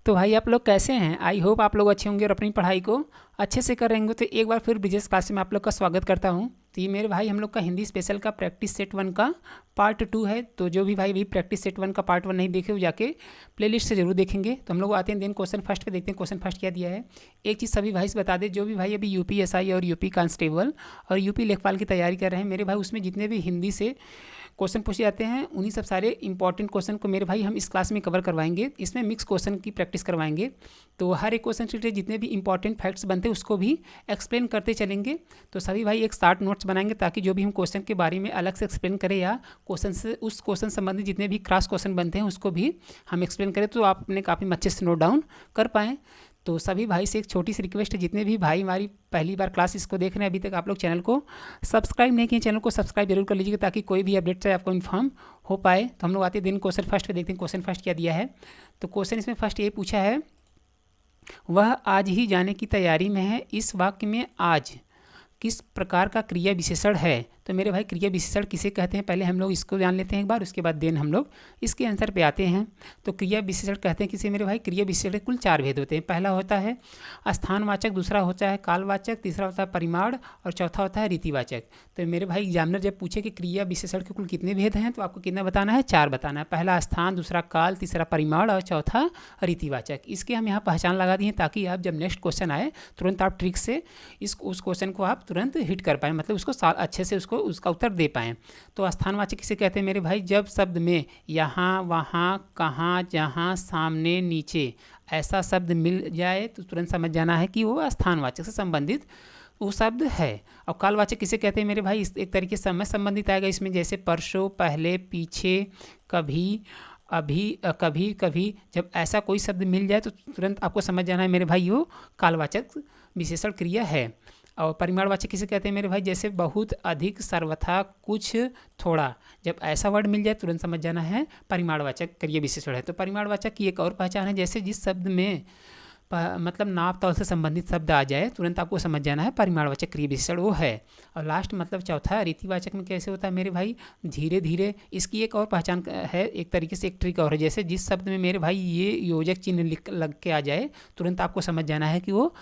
तो भाई आप लोग कैसे हैं? आई होप आप लोग अच्छे होंगे और अपनी पढ़ाई को अच्छे से कर रहे होंगे। तो एक बार फिर ब्रिजेश क्लास में आप लोग का स्वागत करता हूं। तो ये मेरे भाई हम लोग का हिंदी स्पेशल का प्रैक्टिस सेट 1 का पार्ट 2 है। तो जो भी भाई प्रैक्टिस सेट 1 का पार्ट 1 नहीं देखे वो जाके प्लेलिस्ट से जरूर देखेंगे। तो हम लोग आते हैं देन क्वेश्चन फर्स्ट पे देखते हैं क्वेश्चन फर्स्ट क्या दिया है। एक चीज़ सभी भाई से बता दे, जो भी भाई अभी यूपीएसआई और यूपी कांस्टेबल और यूपी लेखपाल की तैयारी कर रहे हैं मेरे भाई, उसमें जितने भी हिंदी से क्वेश्चन पूछे जाते हैं उन्हीं सब सारे इंपॉर्टेंट क्वेश्चन को मेरे भाई हम इस क्लास में कवर करवाएंगे। इसमें मिक्स क्वेश्चन की प्रैक्टिस करवाएंगे। तो हर एक क्वेश्चन से जितने भी इंपॉर्टेंट फैक्ट्स बनते हैं उसको भी एक्सप्लेन करते चलेंगे। तो सभी भाई एक शार्ट नोट्स बनाएंगे ताकि जो भी हम क्वेश्चन के बारे में अलग से एक्सप्लेन करें या क्वेश्चन से उस क्वेश्चन संबंधित जितने भी क्रॉस क्वेश्चन बनते हैं उसको भी हम एक्सप्लेन करें, तो आप अपने काफ़ी अच्छे से नोट डाउन कर पाएँ। तो सभी भाई से एक छोटी सी रिक्वेस्ट है, जितने भी भाई हमारी पहली बार क्लास इसको देख रहे हैं, अभी तक आप लोग चैनल को सब्सक्राइब नहीं किए, चैनल को सब्सक्राइब जरूर कर लीजिएगा ताकि कोई भी अपडेट से आपको इन्फॉर्म हो पाए। तो हम लोग आते हैं दिन क्वेश्चन फर्स्ट पे देखते हैं क्वेश्चन फर्स्ट क्या दिया है। तो क्वेश्चन इसमें फर्स्ट ये पूछा है, वह आज ही जाने की तैयारी में है, इस वाक्य में आज किस प्रकार का क्रिया विशेषण है। तो मेरे भाई क्रिया विशेषण किसे कहते हैं पहले हम लोग इसको जान लेते हैं एक बार, उसके बाद देन हम लोग इसके आंसर पे आते हैं। तो क्रिया विशेषण कहते हैं किसे मेरे भाई? क्रिया विशेषण कुल 4 भेद होते हैं। पहला होता है स्थानवाचक, दूसरा होता है कालवाचक, तीसरा होता है परिमाण और चौथा होता है रीतिवाचक। तो मेरे भाई एग्जामिनर जब पूछे कि क्रिया विशेषण के कुल कितने भेद हैं तो आपको कितना बताना है? 4 बताना है। पहला स्थान, दूसरा काल, तीसरा परिमाण और चौथा रीतिवाचक। इसके हम यहाँ पहचान लगा दिए ताकि आप जब नेक्स्ट क्वेश्चन आए तुरंत आप ट्रिक से उस क्वेश्चन को आप तुरंत हिट कर पाएँ, मतलब उसको अच्छे से उसका उत्तर दे पाएँ। तो स्थानवाचक किसे कहते हैं मेरे भाई? जब शब्द में यहाँ, वहाँ, कहाँ, जहाँ, सामने, नीचे ऐसा शब्द मिल जाए तो तुरंत समझ जाना है कि वो स्थानवाचक से संबंधित वो शब्द है। और कालवाचक किसे कहते हैं मेरे भाई? इस एक तरीके से समय संबंधित आएगा इसमें, जैसे परसों, पहले, पीछे, कभी, अभी, कभी कभी। जब ऐसा कोई शब्द मिल जाए तो तुरंत आपको समझ जाना है मेरे भाई वो कालवाचक विशेषण क्रिया है। और परिमाणवाचक किसे कहते हैं मेरे भाई? जैसे बहुत, अधिक, सर्वथा, कुछ, थोड़ा। जब ऐसा वर्ड मिल जाए तुरंत समझ जाना है परिमाणवाचक क्रिया विशेषण है। तो परिमाणवाचक की एक और पहचान है, जैसे जिस शब्द में मतलब नाप तौल से संबंधित शब्द आ जाए तुरंत आपको समझ जाना है परिमाणवाचक क्रिया विशेषण वो है। और लास्ट मतलब चौथा रीतिवाचक में कैसे होता है मेरे भाई? धीरे धीरे। इसकी एक और पहचान है, एक तरीके से एक ट्रिक और है, जैसे जिस शब्द में मेरे भाई ये योजक चिन्ह लग के आ जाए तुरंत आपको समझ जाना है कि वो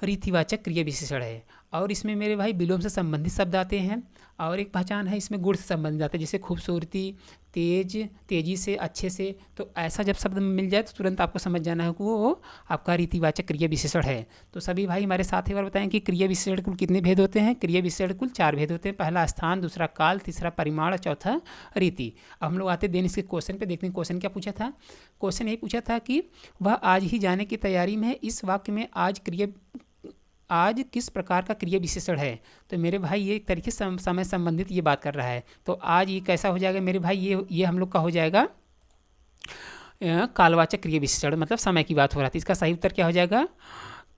रीतिवाचक क्रिया विशेषण है। और इसमें मेरे भाई विलोम से संबंधित शब्द आते हैं। और एक पहचान है इसमें गुण से संबंधित आते हैं, जैसे खूबसूरती, तेज, तेजी से, अच्छे से। तो ऐसा जब शब्द मिल जाए तो तुरंत आपको समझ जाना है कि वो आपका रीतिवाचक क्रिया विशेषण है। तो सभी भाई हमारे साथ एक बार बताएं कि क्रिया विशेषण कुल कितने भेद होते हैं? क्रिया विशेषण कुल 4 भेद होते हैं। पहला स्थान, दूसरा काल, तीसरा परिमाण और चौथा रीति। अब हम लोग आते हैं देन इसके क्वेश्चन पे, देखते हैं क्वेश्चन क्या पूछा था। क्वेश्चन यही पूछा था कि वह आज ही जाने की तैयारी में है, इस वाक्य में आज किस प्रकार का क्रिया विशेषण है। तो मेरे भाई ये एक तरीके से समय संबंधित ये बात कर रहा है। तो आज ये कैसा हो जाएगा मेरे भाई? ये हम लोग का हो जाएगा कालवाचक क्रिया विशेषण, मतलब समय की बात हो रहा थी। इसका सही उत्तर क्या हो जाएगा?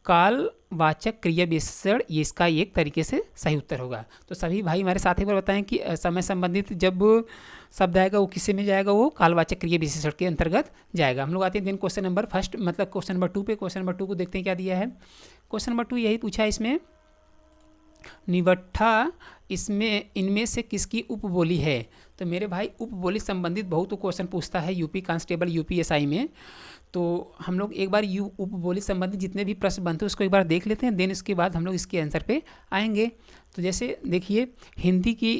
कालवाचक क्रिया विशेषण, ये इसका एक तरीके से सही उत्तर होगा। तो सभी भाई हमारे साथ एक बार बताएं कि समय संबंधित जब शब्द आएगा वो किससे में जाएगा? वो कालवाचक क्रिया विशेषण के अंतर्गत जाएगा। हम लोग आते हैं दिन क्वेश्चन नंबर फर्स्ट, मतलब क्वेश्चन नंबर 2 पे। क्वेश्चन नंबर 2 को देखते हैं क्या दिया है। क्वेश्चन नंबर 2 यही पूछा है इसमें, निवट्ठा इसमें इनमें से किसकी उपबोली है। तो मेरे भाई उपबोली संबंधित बहुत क्वेश्चन पूछता है यूपी कांस्टेबल, यूपीएसआई में। तो हम लोग एक बार उपबोली संबंधित जितने भी प्रश्न बनते हैं उसको एक बार देख लेते हैं, देन इसके बाद हम लोग इसके आंसर पे आएंगे। तो जैसे देखिए हिंदी की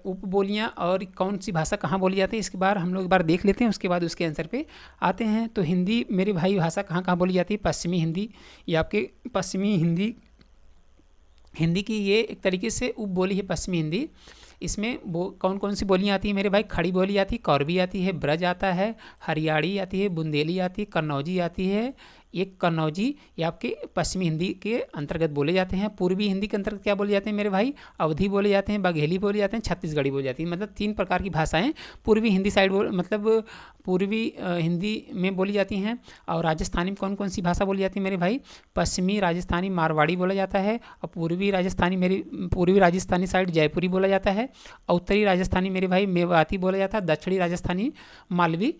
उपबोलियाँ और कौन सी भाषा कहाँ बोली जाती है, इसके बार हम लोग एक बार देख लेते हैं, उसके बाद उसके आंसर पे आते हैं। तो हिंदी मेरे भाई भाषा कहाँ कहाँ बोली जाती है? पश्चिमी हिंदी, ये आपके पश्चिमी हिंदी की ये एक तरीके से उपबोली है पश्चिमी हिंदी। इसमें कौन कौन सी बोलियाँ आती हैं मेरे भाई? खड़ी बोली आती है, कौरवी आती है, ब्रज आता है, हरियाणी आती है, बुंदेली आती है, कन्नौजी आती है। एक कन्नौजी ये आपके पश्चिमी हिंदी के अंतर्गत बोले जाते हैं। पूर्वी हिंदी के अंतर्गत क्या बोले जाते हैं मेरे भाई? अवधी बोले जाते हैं, बघेली बोले जाते हैं, छत्तीसगढ़ी बोली जाती है। मतलब 3 प्रकार की भाषाएं पूर्वी हिंदी साइड मतलब पूर्वी हिंदी में बोली जाती हैं। और राजस्थानी में कौन कौन सी भाषा बोली जाती है मेरे भाई? पश्चिमी राजस्थानी मारवाड़ी बोला जाता है, और पूर्वी राजस्थानी साइड जयपुरी बोला जाता है, और उत्तरी राजस्थानी मेरे भाई मेवाती बोला जाता है, दक्षिणी राजस्थानी मालवी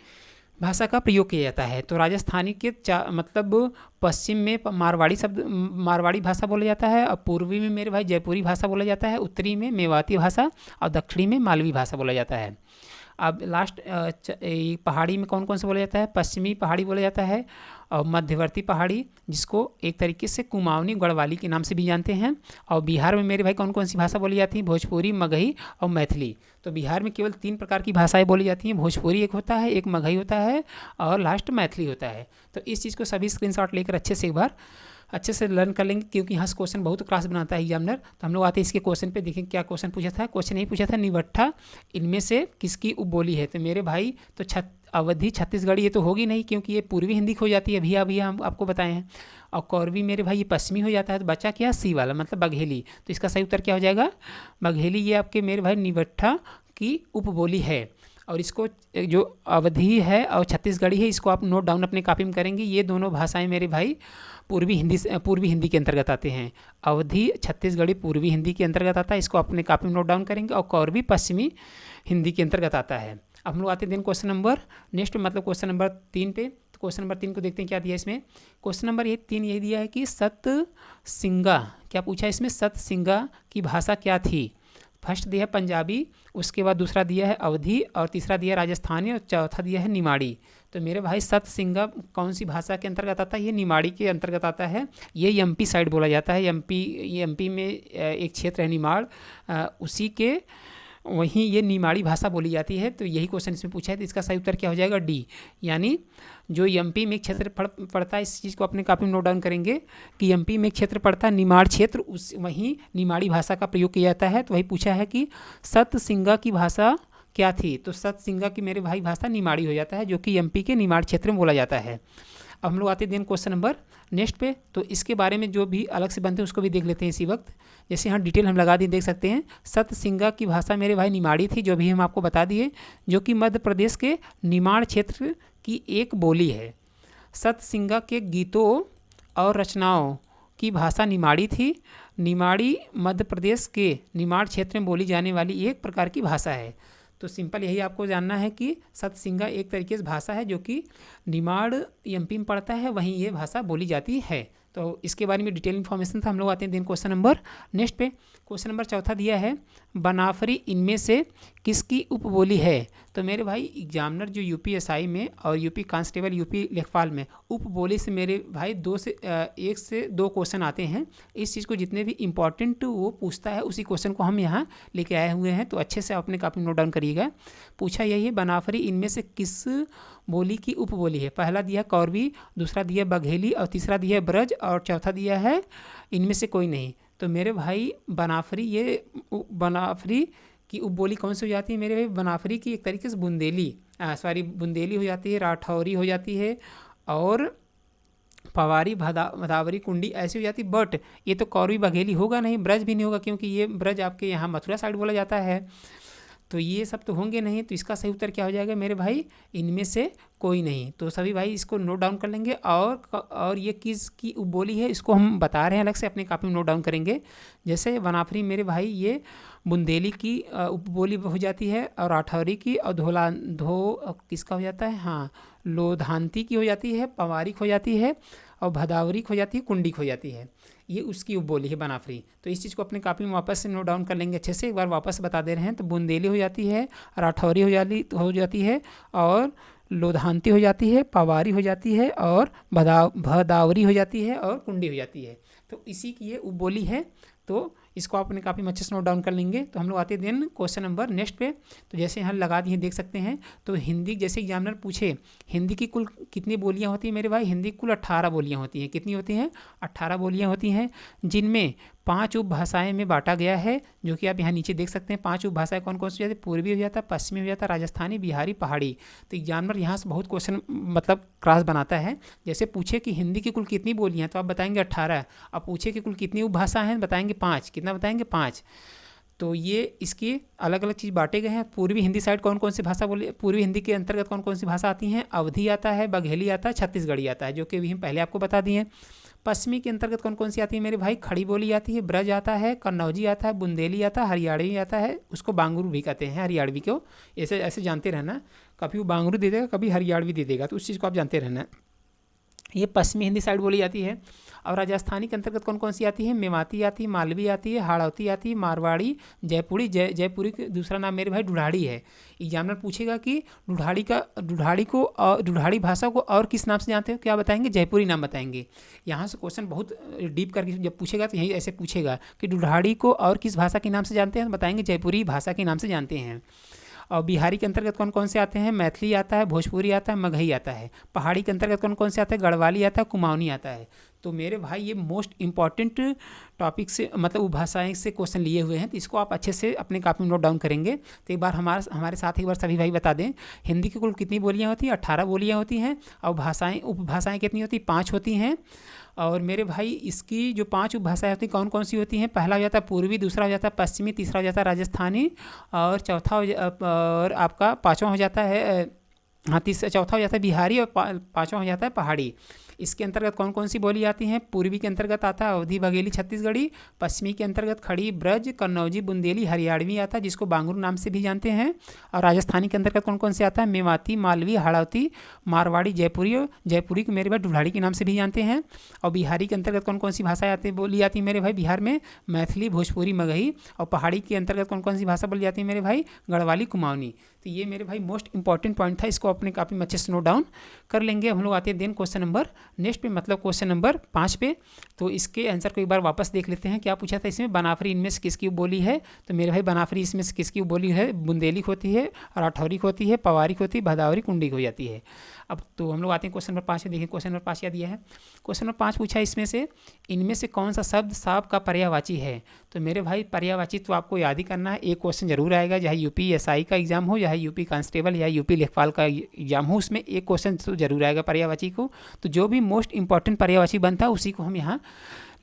भाषा का प्रयोग किया जाता है। तो राजस्थानी के मतलब पश्चिम में मारवाड़ी भाषा बोला जाता है, और पूर्वी में मेरे भाई जयपुरी भाषा बोला जाता है, उत्तरी में मेवाती भाषा और दक्षिणी में मालवी भाषा बोला जाता है। अब लास्ट पहाड़ी में कौन कौन सा बोला जाता है? पश्चिमी पहाड़ी बोला जाता है, और मध्यवर्ती पहाड़ी, जिसको एक तरीके से कुमाऊनी गढ़वाली के नाम से भी जानते हैं। और बिहार में मेरे भाई कौन कौन सी भाषा बोली जाती है? भोजपुरी, मगही और मैथिली। तो बिहार में केवल 3 प्रकार की भाषाएं बोली जाती हैं। भोजपुरी एक होता है, एक मगही होता है और लास्ट मैथिली होता है। तो इस चीज़ को सभी स्क्रीनशॉट लेकर अच्छे से एक बार अच्छे से लर्न कर लेंगे, क्योंकि यहाँ से क्वेश्चन बहुत क्लास बनाता है एग्जामिनर। तो हम लोग आते हैं इसके क्वेश्चन पे, देखें क्या क्वेश्चन पूछा था। क्वेश्चन यही पूछा था, निवट्ठा इनमें से किसकी उपबोली है? तो मेरे भाई तो अवधी छत्तीसगढ़ी ये तो होगी नहीं, क्योंकि ये पूर्वी हिंदी हो जाती है, अभी हम आपको बताए हैं। और कौरवी मेरे भाई ये पश्चिमी हो जाता है। तो बचा क्या? सी वाला, मतलब बघेली। तो इसका सही उत्तर क्या हो जाएगा? बघेली। ये आपके मेरे भाई निवट्ठा की उपबोली है। और इसको जो अवधी है और छत्तीसगढ़ी है, इसको आप नोट डाउन अपने कॉपी में करेंगे। ये दोनों भाषाएं मेरे भाई पूर्वी हिंदी के अंतर्गत आते हैं। अवधी छत्तीसगढ़ी पूर्वी हिंदी के अंतर्गत आता है, इसको अपने कॉपी में नोट डाउन करेंगे। और कौरवी पश्चिमी हिंदी के अंतर्गत आता है। अब हम लोग आते हैं दिन क्वेश्चन नंबर नेक्स्ट, मतलब क्वेश्चन नंबर 3 पे। तो क्वेश्चन नंबर 3 को देखते हैं क्या दिया इसमें। क्वेश्चन नंबर 3 यही दिया है कि सतसिंगा, क्या पूछा इसमें? सतसिंगा की भाषा क्या थी? फर्स्ट दिया है पंजाबी, उसके बाद दूसरा दिया है अवधी, और तीसरा दिया है राजस्थानी, और चौथा दिया है निमाड़ी। तो मेरे भाई सतसिंगा कौन सी भाषा के अंतर्गत आता है? ये निमाड़ी के अंतर्गत आता है। ये एमपी साइड बोला जाता है। एमपी में एक क्षेत्र है निमाड़, उसी के वहीं ये निमाड़ी भाषा बोली जाती है। तो यही क्वेश्चन इसमें पूछा है। तो इसका सही उत्तर क्या हो जाएगा? डी, यानी जो एमपी में क्षेत्र पड़ता है, इस चीज़ को अपने कॉपी में नोट डाउन करेंगे कि एमपी में क्षेत्र पड़ता है निमाड़ क्षेत्र, उस वहीं निमाड़ी भाषा का प्रयोग किया जाता है। तो वही पूछा है कि सतसिंगा की भाषा क्या थी? तो सतसिंगा की मेरे भाई भाषा निमाड़ी हो जाता है, जो कि एमपी के निमाड़ क्षेत्र में बोला जाता है। अब हम लोग आते हैं क्वेश्चन नंबर नेक्स्ट पे। तो इसके बारे में जो भी अलग से बनते हैं उसको भी देख लेते हैं इसी वक्त। जैसे यहाँ डिटेल हम लगा दिए, देख सकते हैं। सतसिंगा की भाषा मेरे भाई निमाड़ी थी, जो भी हम आपको बता दिए, जो कि मध्य प्रदेश के निमाड़ क्षेत्र की एक बोली है। सतसिंगा के गीतों और रचनाओं की भाषा निमाड़ी थी। निमाड़ी मध्य प्रदेश के निमाड़ क्षेत्र में बोली जाने वाली एक प्रकार की भाषा है। तो सिंपल यही आपको जानना है कि सतसिंगा एक तरीके से भाषा है जो कि निमाड़ एमपी में पड़ता है, वहीं ये भाषा बोली जाती है। तो इसके बारे में डिटेल इन्फॉर्मेशन था। हम लोग आते हैं दिन क्वेश्चन नंबर नेक्स्ट पे। क्वेश्चन नंबर 4 दिया है, बनाफरी इनमें से किसकी उपबोली है? तो मेरे भाई एग्जामिनर जो यूपीएसआई में और यूपी कांस्टेबल, यूपी लेखपाल में उपबोली से मेरे भाई 1 से 2 क्वेश्चन आते हैं। इस चीज़ को जितने भी इंपॉर्टेंट वो पूछता है, उसी क्वेश्चन को हम यहाँ लेके आए हुए हैं। तो अच्छे से अपने कॉपी नोट डाउन करिएगा। पूछा यही है, बनाफरी इनमें से किस बोली की उपबोली है? पहला दिया कौरवी, दूसरा दिया बघेली, और तीसरा दिया ब्रज, और चौथा दिया है इनमें से कोई नहीं। तो मेरे भाई बनाफरी की उपबोली कौन सी हो जाती है? मेरे भाई बनाफरी की एक तरीके से बुंदेली हो जाती है, राठौरी हो जाती है, और पवारी, भदावरी, कुंडी ऐसी हो जाती। बट ये तो कौरवी बघेली होगा नहीं, ब्रज भी नहीं होगा, क्योंकि ये ब्रज आपके यहाँ मथुरा साइड बोला जाता है। तो ये सब तो होंगे नहीं। तो इसका सही उत्तर क्या हो जाएगा मेरे भाई? इनमें से कोई नहीं। तो सभी भाई इसको नोट डाउन कर लेंगे। और ये किसकी उपबोली है इसको हम बता रहे हैं अलग से, अपने कॉपी में नोट डाउन करेंगे। जैसे बनाफरी मेरे भाई ये बुंदेली की उपबोली हो जाती है, और राठौरी की, और किसका हो जाता है? हाँ, लोधांती की हो जाती है, पवारिक हो जाती है, और भदावरी हो जाती है, कुंडी हो जाती है। ये उसकी उपबोली है बनाफरी। तो इस चीज़ को अपने कॉपी में वापस से नोट डाउन कर लेंगे अच्छे से। एक बार वापस बता दे रहे हैं। तो बुंदेली हो जाती है, राठौरी हो जाती है, और लोधांती हो जाती है, पवारी हो जाती है, और भदावरी हो जाती है, और कुंडी हो जाती है। तो इसी की ये उपबोली है। तो इसको आप अपने काफ़ी अच्छे से नोट डाउन कर लेंगे। तो हम लोग आते हैं देन क्वेश्चन नंबर नेक्स्ट पे। तो जैसे यहाँ लगा दिए देख सकते हैं। तो हिंदी जैसे एग्जामिनर पूछे हिंदी की कुल कितनी बोलियाँ होती हैं मेरे भाई? हिंदी कुल 18 बोलियाँ होती हैं। कितनी होती हैं? 18 बोलियाँ होती हैं, जिनमें 5 उपभाषाएं में बांटा गया है, जो कि आप यहाँ नीचे देख सकते हैं। 5 उपभाषाएं कौन कौन सी हो जाती है? पूर्वी हो जाता है, पश्चिमी हो जाता है, राजस्थानी, बिहारी, पहाड़ी। तो एग्जामिनर यहाँ से बहुत क्वेश्चन मतलब क्रॉस बनाता है। जैसे पूछे कि हिंदी की कुल कितनी बोलियाँ हैं, तो आप बताएंगे 18। अब पूछे कि कुल कितनी उपभाषा हैं, बताएंगे 5। कितना बताएंगे? 5। तो ये इसकी अलग अलग चीज़ बांटे गए हैं। पूर्वी हिंदी साइड कौन कौन सी भाषा बोली? पूर्वी हिंदी के अंतर्गत कौन कौन सी भाषा आती हैं? अवधी आता है, बघेली आता है, छत्तीसगढ़ी आता है, जो कि अभी हम पहले आपको बता दिए। पश्चिमी के अंतर्गत कौन कौन सी आती है मेरे भाई? खड़ी बोली आती है, ब्रज आता है, कन्नौजी आता है, बुंदेली आता है, हरियाणवी आता है, उसको बांगरू भी कहते हैं। हरियाणवी को ऐसे जानते रहना, कभी वो बांगरू दे देगा, कभी हरियाणवी दे देगा, तो उस चीज़ को आप जानते रहना। ये पश्चिमी हिंदी साइड बोली जाती है। और राजस्थानी के अंतर्गत कौन कौन सी आती है? मेवाती आती है, मालवी आती है, हाड़ौती आती है, मारवाड़ी, जयपुरी। जयपुरी का दूसरा नाम मेरे भाई ढूढ़ाड़ी है। एग्जामिनर पूछेगा कि ढूढ़ाड़ी भाषा को और किस नाम से जानते हो? क्या बताएंगे? जयपुरी नाम बताएंगे। यहाँ से क्वेश्चन बहुत डीप करके जब पूछेगा तो यही ऐसे पूछेगा कि ढूढ़ाड़ी को और किस भाषा के नाम से जानते हैं? बताएंगे जयपुरी भाषा के नाम से जानते हैं। और बिहारी के अंतर्गत कौन कौन से आते हैं? मैथिली आता है, भोजपुरी आता है, मगही आता है। पहाड़ी के अंतर्गत कौन कौन से आते हैं? गढ़वाली आता है, कुमाऊनी आता है। तो मेरे भाई ये मोस्ट इंपॉर्टेंट टॉपिक से मतलब उपभाषाएं से क्वेश्चन लिए हुए हैं, तो इसको आप अच्छे से अपने कॉपी में नोट डाउन करेंगे। तो एक बार हमारे साथ एक बार सभी भाई बता दें, हिंदी की कुल कितनी बोलियाँ होती हैं? 18 बोलियाँ होती हैं। और उपभाषाएँ कितनी होती? 5 होती हैं। और मेरे भाई इसकी जो 5 उपभाषाएँ होती हैं कौन कौन सी होती हैं? पहला हो जाता है पूर्वी, दूसरा हो जाता है पश्चिमी, तीसरा हो जाता है राजस्थानी, और और आपका पाँचवा हो जाता है चौथा हो जाता है बिहारी, और पाँचवा हो जाता है पहाड़ी। इसके अंतर्गत कौन कौन सी बोली आती हैं? पूर्वी के अंतर्गत आता है अवधी, बघेली, छत्तीसगढ़ी। पश्चिमी के अंतर्गत खड़ी, ब्रज, कन्नौजी, बुंदेली, हरियाणवी आता है जिसको बांगुर नाम से भी जानते हैं। और राजस्थानी के अंतर्गत कौन कौन से आता है? मेवाती, मालवी, हाड़ौती, मारवाड़ी, जयपुरी को मेरे भाई ढूढ़ाड़ी के नाम से भी जानते हैं। और बिहारी के अंतर्गत कौन कौन सी भाषाएं बोली जाती है मेरे भाई बिहार में? मैथिली, भोजपुरी, मगही। और पहाड़ी के अंतर्गत कौन कौन सी भाषा बोली जाती है मेरे भाई? गढ़वाली, कुमाऊनी। तो ये मेरे भाई मोस्ट इंपॉर्टेंट पॉइंट था, इसको अपने काफ़ी अच्छे से नोट डाउन कर लेंगे। हम लोग आते हैं देन क्वेश्चन नंबर नेक्स्ट पे, मतलब क्वेश्चन नंबर 5 पे। तो इसके आंसर को एक बार वापस देख लेते हैं। क्या पूछा था इसमें? बनाफरी इनमें से किसकी बोली है? तो मेरे भाई बनाफरी इसमें से किसकी बोली है? बुंदेली होती है, राठौरी होती है, पवारी होती है, भदावरी, कुंडी हो जाती है। अब तो हम लोग आते हैं क्वेश्चन नंबर 5 में। देखिए क्वेश्चन नंबर 5 क्या दिया है। क्वेश्चन नंबर 5 पूछा इसमें से इनमें से कौन सा शब्द सांप का पर्यायवाची है? तो मेरे भाई पर्यायवाची तो आपको याद ही करना है, एक क्वेश्चन जरूर आएगा, चाहे यूपीएसआई का एग्जाम हो, चाहे यूपी कांस्टेबल या यूपी लेखपाल का एग्जाम हो, उसमें एक क्वेश्चन तो जरूर आएगा पर्यायवाची को। तो जो भी मोस्ट इंपॉर्टेंट पर्यायवाची बनता है उसी को हम यहाँ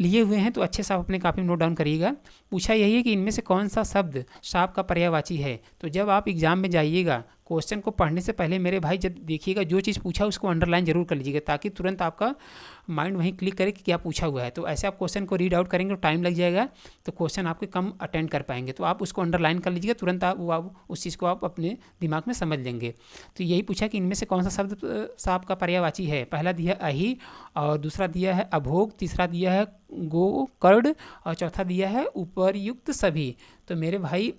लिए हुए हैं, तो अच्छे से आप अपने कापी में नोट डाउन करिएगा। पूछा यही है कि इनमें से कौन सा शब्द सांप का पर्यायवाची है। तो जब आप एग्जाम में जाइएगा, क्वेश्चन को पढ़ने से पहले मेरे भाई जब देखिएगा जो चीज़ पूछा उसको अंडरलाइन जरूर कर लीजिएगा, ताकि तुरंत आपका माइंड वहीं क्लिक करे कि क्या पूछा हुआ है। तो ऐसे आप क्वेश्चन को रीड आउट करेंगे तो टाइम लग जाएगा, तो क्वेश्चन आपके कम अटेंड कर पाएंगे। तो आप उसको अंडरलाइन कर लीजिएगा, तुरंत आप उस चीज़ को आप अपने दिमाग में समझ लेंगे। तो यही पूछा कि इनमें से कौन सा शब्द सांप का पर्यायवाची है। पहला दिया है अहि, और दूसरा दिया है अभोग, तीसरा दिया है गोकर्ण, और चौथा दिया है उपर्युक्त सभी। तो मेरे भाई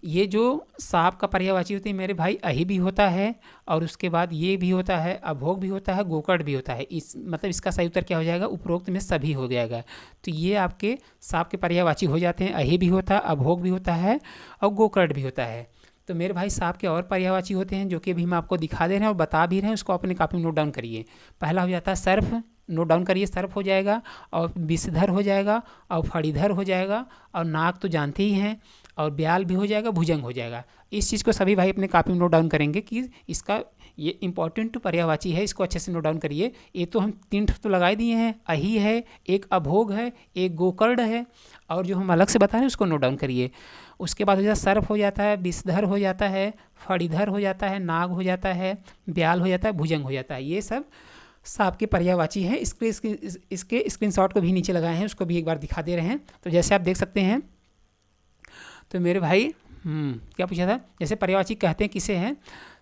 ये जो सांप का पर्यायवाची होती है मेरे भाई अहि भी होता है, और उसके बाद ये भी होता है, अभोग भी होता है, गोकर्ण भी होता है। मतलब इसका सही उत्तर क्या हो जाएगा? उपरोक्त में सभी हो जाएगा। तो ये आपके सांप के पर्यायवाची हो जाते हैं। अहि भी होता है, अभोग भी होता है, और गोकर्ण भी होता है। तो मेरे भाई सांप के और पर्यायवाची होते हैं जो कि अभी हम आपको दिखा दे रहे हैं और बता भी रहे हैं, उसको अपने कॉपी में नोट डाउन करिए। पहला हो जाता है सर्प, नोट डाउन करिए, सर्प हो जाएगा, और विषधर हो जाएगा, और फणीधर हो जाएगा, और नाग तो जानते ही हैं, और ब्याल भी हो जाएगा, भुजंग हो जाएगा। इस चीज़ को सभी भाई अपने कॉपी में नोट डाउन करेंगे कि इसका ये इंपॉर्टेंट पर्यायवाची है, इसको अच्छे से नोट डाउन करिए। ये तो हम 3 तो लगा दिए हैं, अहि है, एक अभोग है, एक गोकर्ण है, और जो हम अलग से बता रहे हैं उसको नोट डाउन करिए। उसके बाद हो जाता है सर्प हो जाता है, विषधर हो जाता है, फणीधर हो जाता है, नाग हो जाता है, ब्याल हो जाता है, भुजंग हो जाता है। ये सब सांप के पर्यायवाची हैं। इसके स्क्रीनशॉट को भी नीचे लगाए हैं, उसको भी एक बार दिखा दे रहे हैं। तो जैसे आप देख सकते हैं, तो मेरे भाई क्या पूछा था? जैसे पर्यायवाची कहते हैं किसे हैं?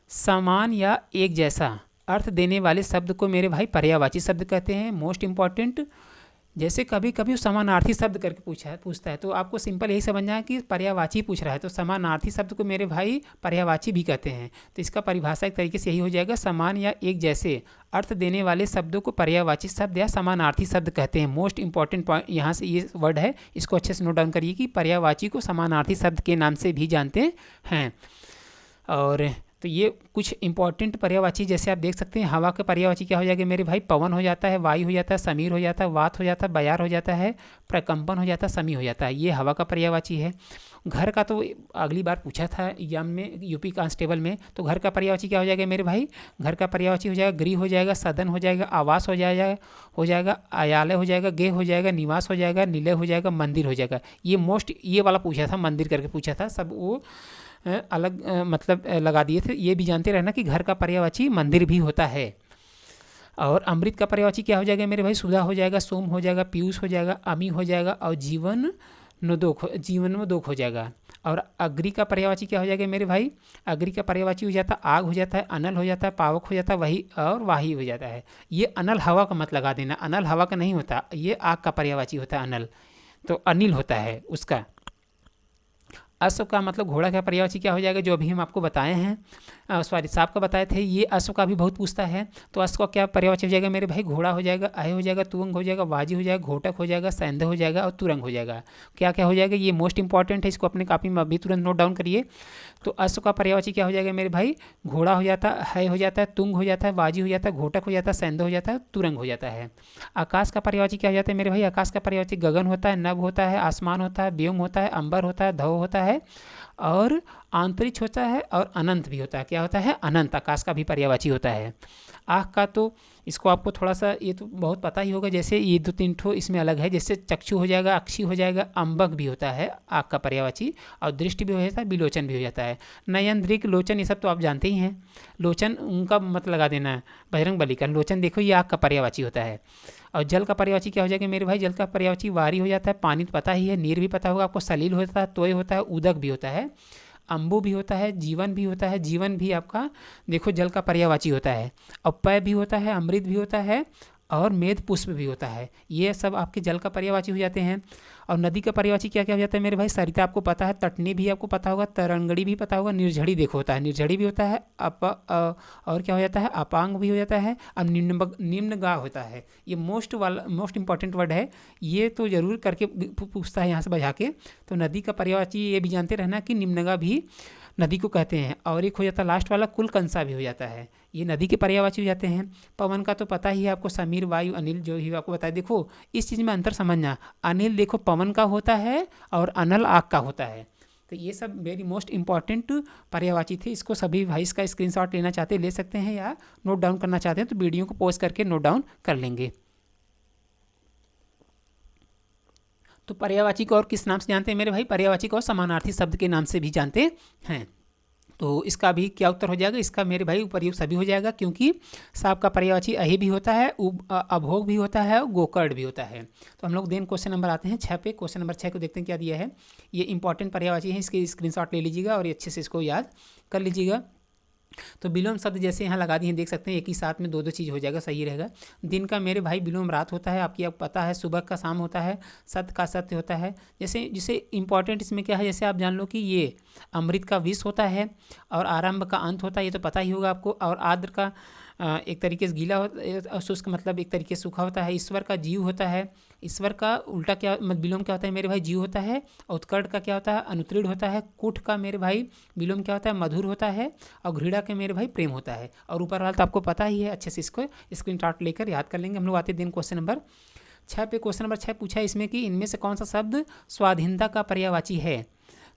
समान या एक जैसा अर्थ देने वाले शब्द को मेरे भाई पर्यायवाची शब्द कहते हैं। मोस्ट इंपॉर्टेंट, जैसे कभी कभी समानार्थी शब्द करके पूछता है, तो आपको सिंपल यही समझना है कि पर्यायवाची पूछ रहा है, तो समानार्थी शब्द को मेरे भाई पर्यायवाची भी कहते हैं। तो इसका परिभाषा एक तरीके से यही हो जाएगा, समान या एक जैसे अर्थ देने वाले शब्दों को पर्यायवाची शब्द या समानार्थी शब्द कहते हैं। मोस्ट इंपॉर्टेंट पॉइंट यहाँ से ये वर्ड है, इसको अच्छे से नोट डाउन करिए कि पर्यायवाची को समानार्थी शब्द के नाम से भी जानते हैं। और तो ये कुछ इंपॉर्टेंट पर्यायवाची जैसे आप देख सकते हैं, हवा का पर्यायवाची क्या हो जाएगा मेरे भाई? पवन हो जाता है, वायु हो जाता है, समीर हो जाता है, वात हो जाता है, बयार हो जाता है, प्रकंपन हो जाता है, समी हो जाता है। ये हवा का पर्यायवाची है। घर का तो अगली बार पूछा था एग्जाम में यूपी कांस्टेबल में, तो घर का पर्यायवाची क्या हो जाएगा मेरे भाई? घर का पर्यायवाची हो जाएगा गृह हो जाएगा, सदन हो जाएगा, आवास हो जाएगा, आयालय हो जाएगा, गेह हो जाएगा, निवास हो जाएगा, निलय हो जाएगा, मंदिर हो जाएगा। ये वाला पूछा था, मंदिर करके पूछा था, सब वो अलग मतलब लगा दिए थे। ये भी जानते रहना कि घर का पर्यायवाची मंदिर भी होता है। और अमृत का पर्यायवाची क्या हो जाएगा मेरे भाई? सुधा हो जाएगा, सोम हो जाएगा, पीयूष हो जाएगा, अमी हो जाएगा, और जीवन नो दुख, जीवन में दुख हो जाएगा। और अग्नि का पर्यायवाची क्या हो जाएगा मेरे भाई? अग्नि का पर्यायवाची हो जाता है आग हो जाता है, अनल हो जाता है, पावक हो जाता है, वही और वाही हो जाता है। ये अनल हवा का मत लगा देना, अनल हवा का नहीं होता, ये आग का पर्यायवाची होता है अनल, तो अनिल होता है उसका। अश्व का मतलब घोड़ा का पर्यायवाची क्या हो जाएगा, जो अभी हम आपको बताए हैं, सॉरी साहब का बताए थे। ये अश्व का भी बहुत पूछता है, तो अश्व का क्या पर्यायवाची हो जाएगा मेरे भाई? घोड़ा हो जाएगा, अय हो जाएगा, तुंग हो जाएगा, वाजी हो जाएगा, घोटक हो जाएगा, सैंध हो जाएगा और तुरंग हो जाएगा। क्या क्या हो जाएगा, ये मोस्ट इंपॉर्टेंट है, इसको अपने कॉपी में अभी तुरंत नोट डाउन करिए। तो अश्व का पर्यायवाची क्या हो जाएगा मेरे भाई? घोड़ा हो जाता है, है हो जाता है, तुंग हो जाता है, वाजी हो जाता है, घोटक हो जाता है, सैंध हो जाता है, तुरंग हो जाता है। आकाश का पर्यायवाची क्या हो जाता है मेरे भाई? आकाश का पर्यायवाची गगन होता है, नभ होता है, आसमान होता है, व्योम होता है, अंबर होता है, धव होता है और आंतरिक्ष होता है और अनंत भी होता है। क्या होता है? अनंत आकाश का भी पर्यायवाची होता है। आँख का तो इसको आपको थोड़ा सा ये तो बहुत पता ही होगा, जैसे ये 2-3 ठो इसमें अलग है, जैसे चक्षु हो जाएगा, अक्षी हो जाएगा, अम्बक भी होता है आँख का पर्यायवाची, और दृष्टि भी हो जाता है, विलोचन भी हो जाता है। नयन, दृक, लोचन ये सब तो आप जानते ही हैं। लोचन उनका मत लगा देना है, बजरंग बली का लोचन देखो ये आँख का पर्यायवाची होता है। और जल का पर्यायवाची क्या हो जाएगा मेरे भाई? जल का पर्यायवाची वारी हो जाता है, पानी तो पता ही है, नीर भी पता होगा आपको, सलील होता है, तोय होता है, उदक भी होता है, अम्बु भी होता है, जीवन भी होता है। जीवन भी आपका देखो जल का पर्यायवाची होता है। अपय भी होता है, अमृत भी होता है और मेद पुष्प भी होता है। ये सब आपके जल का पर्यायवाची हो जाते हैं। और नदी का पर्यायवाची क्या क्या हो जाता है मेरे भाई? सरिता आपको पता है, तटनी भी आपको पता होगा, तरंगड़ी भी पता होगा, निर्झड़ी देखो होता है, निर्झड़ी भी होता है, और क्या हो जाता है? अपांग भी हो जाता है और निम्नगा होता है। ये मोस्ट इंपॉर्टेंट वर्ड है, ये तो जरूर करके पूछता है यहाँ से बजा के। तो नदी का पर्यायवाची ये भी जानते रहना कि निम्नगा भी नदी को कहते हैं। और एक हो जाता है लास्ट वाला कुलकंसा भी हो जाता है, ये नदी के पर्यायवाची हो जाते हैं। पवन का तो पता ही है आपको, समीर, वायु, अनिल जो ही आपको बताया। देखो इस चीज़ में अंतर समझना, अनिल देखो पवन का होता है और अनल आग का होता है। तो ये सब वेरी मोस्ट इंपॉर्टेंट पर्यायवाची थे। इसको सभी भाई इसका स्क्रीनशॉट लेना चाहते ले सकते हैं, या नोट डाउन करना चाहते हैं तो वीडियो को पॉज करके नोट डाउन कर लेंगे। तो पर्यायवाची को और किस नाम से जानते हैं मेरे भाई? पर्यायवाची को समानार्थी शब्द के नाम से भी जानते हैं। तो इसका भी क्या उत्तर हो जाएगा? इसका मेरे भाई उपरयुक्त सभी हो जाएगा, क्योंकि सांप का पर्यायवाची अहि भी होता है, अभोग भी होता है और गोकर्ण भी होता है। तो हम लोग देन क्वेश्चन नंबर आते हैं 6 पे। क्वेश्चन नंबर 6 को देखते हैं क्या दिया है। ये इंपॉर्टेंट पर्यायवाची है, इसके स्क्रीनशॉट ले लीजिएगा और अच्छे से इसको याद कर लीजिएगा। तो विलोम शब्द जैसे यहाँ लगा दिए, देख सकते हैं एक ही साथ में दो दो चीज़ हो जाएगा, सही रहेगा। दिन का मेरे भाई विलोम रात होता है, आपको पता है। सुबह का शाम होता है, सत्य का सत्य होता है। जैसे इंपॉर्टेंट इसमें क्या है, जैसे आप जान लो कि ये अमृत का विष होता है और आरंभ का अंत होता है, ये तो पता ही होगा आपको। और आर्द्र का एक तरीके से गीला होता, शुष्क मतलब एक तरीके से सूखा होता है। ईश्वर का जीव होता है, ईश्वर का उल्टा क्या विलोम क्या होता है मेरे भाई? जीव होता है। उत्कर्ण का क्या होता है? अनुत्तीर्ण होता है। कुट का मेरे भाई विलोम क्या होता है? मधुर होता है। और घृणा के मेरे भाई प्रेम होता है। और ऊपर वाला तो आपको पता ही है, अच्छे से इसको स्क्रीनशॉट लेकर याद कर लेंगे। हम लोग आते दिन क्वेश्चन नंबर 6 पे। क्वेश्चन नंबर 6 पूछा इसमें कि इनमें से कौन सा शब्द स्वाधीनता का पर्यायवाची है?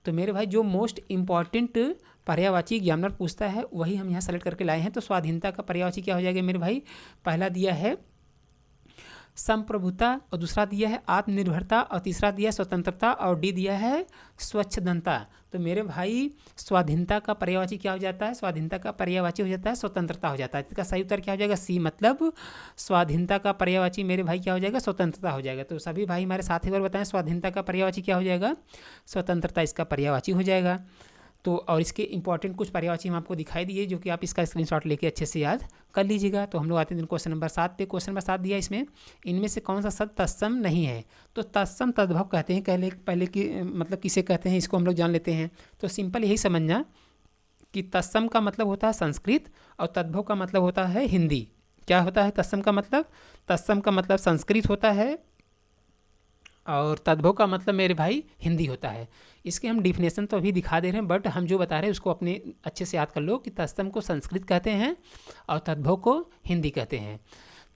तो मेरे भाई जो मोस्ट इंपॉर्टेंट पर्यायवाची एग्जामिनर पूछता है वही हम यहाँ सेलेक्ट करके लाए हैं। तो स्वाधीनता का पर्यायवाची क्या हो जाएगा मेरे भाई? पहला दिया है संप्रभुता, और दूसरा दिया है आत्मनिर्भरता, और तीसरा दिया है स्वतंत्रता, और डी दिया है स्वच्छंदता। तो मेरे भाई स्वाधीनता का पर्यायवाची क्या हो जाता है? स्वाधीनता का पर्यायवाची हो जाता है स्वतंत्रता हो जाता है। इसका सही उत्तर क्या हो जाएगा? सी, मतलब स्वाधीनता का पर्यायवाची मेरे भाई क्या हो जाएगा? स्वतंत्रता हो जाएगा। तो सभी भाई हमारे साथ एक बार बताएं, स्वाधीनता का पर्यायवाची क्या हो जाएगा? स्वतंत्रता इसका पर्यायवाची हो जाएगा। तो और इसके इंपॉर्टेंट कुछ पर्यायवाची हम आपको दिखाई दिए, जो कि आप इसका स्क्रीनशॉट लेके अच्छे से याद कर लीजिएगा। तो हम लोग आते हैं क्वेश्चन नंबर 7 पे। क्वेश्चन नंबर 7 दिया इसमें, इनमें से कौन सा शब्द तत्सम नहीं है? तो तत्सम तद्भव कहते हैं, पहले की मतलब किसे कहते हैं, इसको हम लोग जान लेते हैं। तो सिंपल यही समझना कि तत्सम का मतलब होता है संस्कृत और तद्भव का मतलब होता है हिंदी। क्या होता है तत्सम का मतलब? तत्सम का मतलब संस्कृत होता है और तद्भव का मतलब मेरे भाई हिंदी होता है। इसके हम डिफिनेशन तो अभी दिखा दे रहे हैं, बट हम जो बता रहे हैं उसको अपने अच्छे से याद कर लो कि तत्सम को संस्कृत कहते हैं और तद्भव को हिंदी कहते हैं।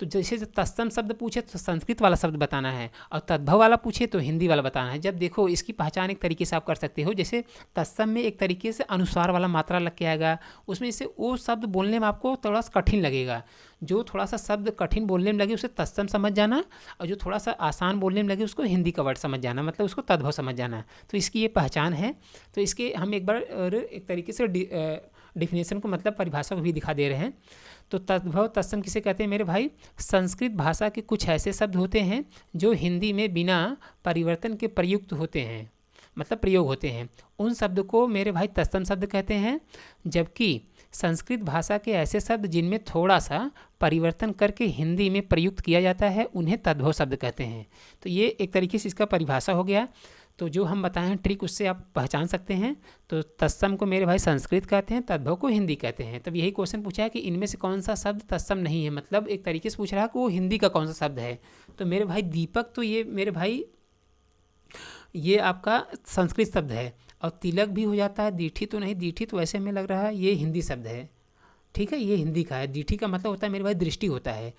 तो जैसे तत्सम शब्द पूछे तो संस्कृत वाला शब्द बताना है, और तद्भव वाला पूछे तो हिंदी वाला बताना है। जब देखो इसकी पहचान एक तरीके से आप कर सकते हो, जैसे तत्सम में एक तरीके से अनुस्वार वाला मात्रा लग के आएगा, उसमें से वो शब्द बोलने में आपको थोड़ा सा कठिन लगेगा। जो थोड़ा सा शब्द कठिन बोलने में लगे उसे तत्सम समझ जाना, और जो थोड़ा सा आसान बोलने में लगे उसको हिंदी का वर्ड समझ जाना, मतलब उसको तद्भव समझ जाना। तो इसकी ये पहचान है। तो इसके हम एक बार एक तरीके से डिफिनेशन को मतलब परिभाषा को भी दिखा दे रहे हैं। तो तद्भव तत्सम किसे कहते हैं मेरे भाई? संस्कृत भाषा के कुछ ऐसे शब्द होते हैं जो हिंदी में बिना परिवर्तन के प्रयुक्त होते हैं, मतलब प्रयोग होते हैं, उन शब्द को मेरे भाई तत्सम शब्द कहते हैं। जबकि संस्कृत भाषा के ऐसे शब्द जिनमें थोड़ा सा परिवर्तन करके हिंदी में प्रयुक्त किया जाता है उन्हें तद्भव शब्द कहते हैं। तो ये एक तरीके से इसका परिभाषा हो गया। तो जो हम बताए हैं ट्रिक उससे आप पहचान सकते हैं। तो तत्सम को मेरे भाई संस्कृत कहते हैं, तद्भव को हिंदी कहते हैं। तब यही क्वेश्चन पूछा है कि इनमें से कौन सा शब्द तत्सम नहीं है, मतलब एक तरीके से पूछ रहा है कि वो हिंदी का कौन सा शब्द है। तो मेरे भाई दीपक, तो ये मेरे भाई ये आपका संस्कृत शब्द है। और तिलक भी हो जाता है, दीठी तो नहीं, दीठी तो वैसे हमें लग रहा है ये हिंदी शब्द है, ठीक है, ये हिंदी का है। दीठी का मतलब होता है मेरे भाई दृष्टि होता है।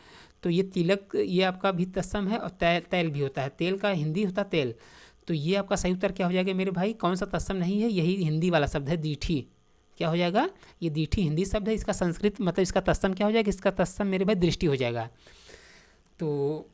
तो ये तिलक ये आपका भी तत्सम है। और तैल भी होता है, तेल का हिंदी होता है तेल। तो ये आपका सही उत्तर क्या हो जाएगा मेरे भाई? कौन सा तत्सम नहीं है? यही हिंदी वाला शब्द है, दीठी। क्या हो जाएगा? ये दीठी हिंदी शब्द है, इसका संस्कृत मतलब इसका तत्सम क्या हो जाएगा? इसका तत्सम मेरे भाई दृष्टि हो जाएगा। तो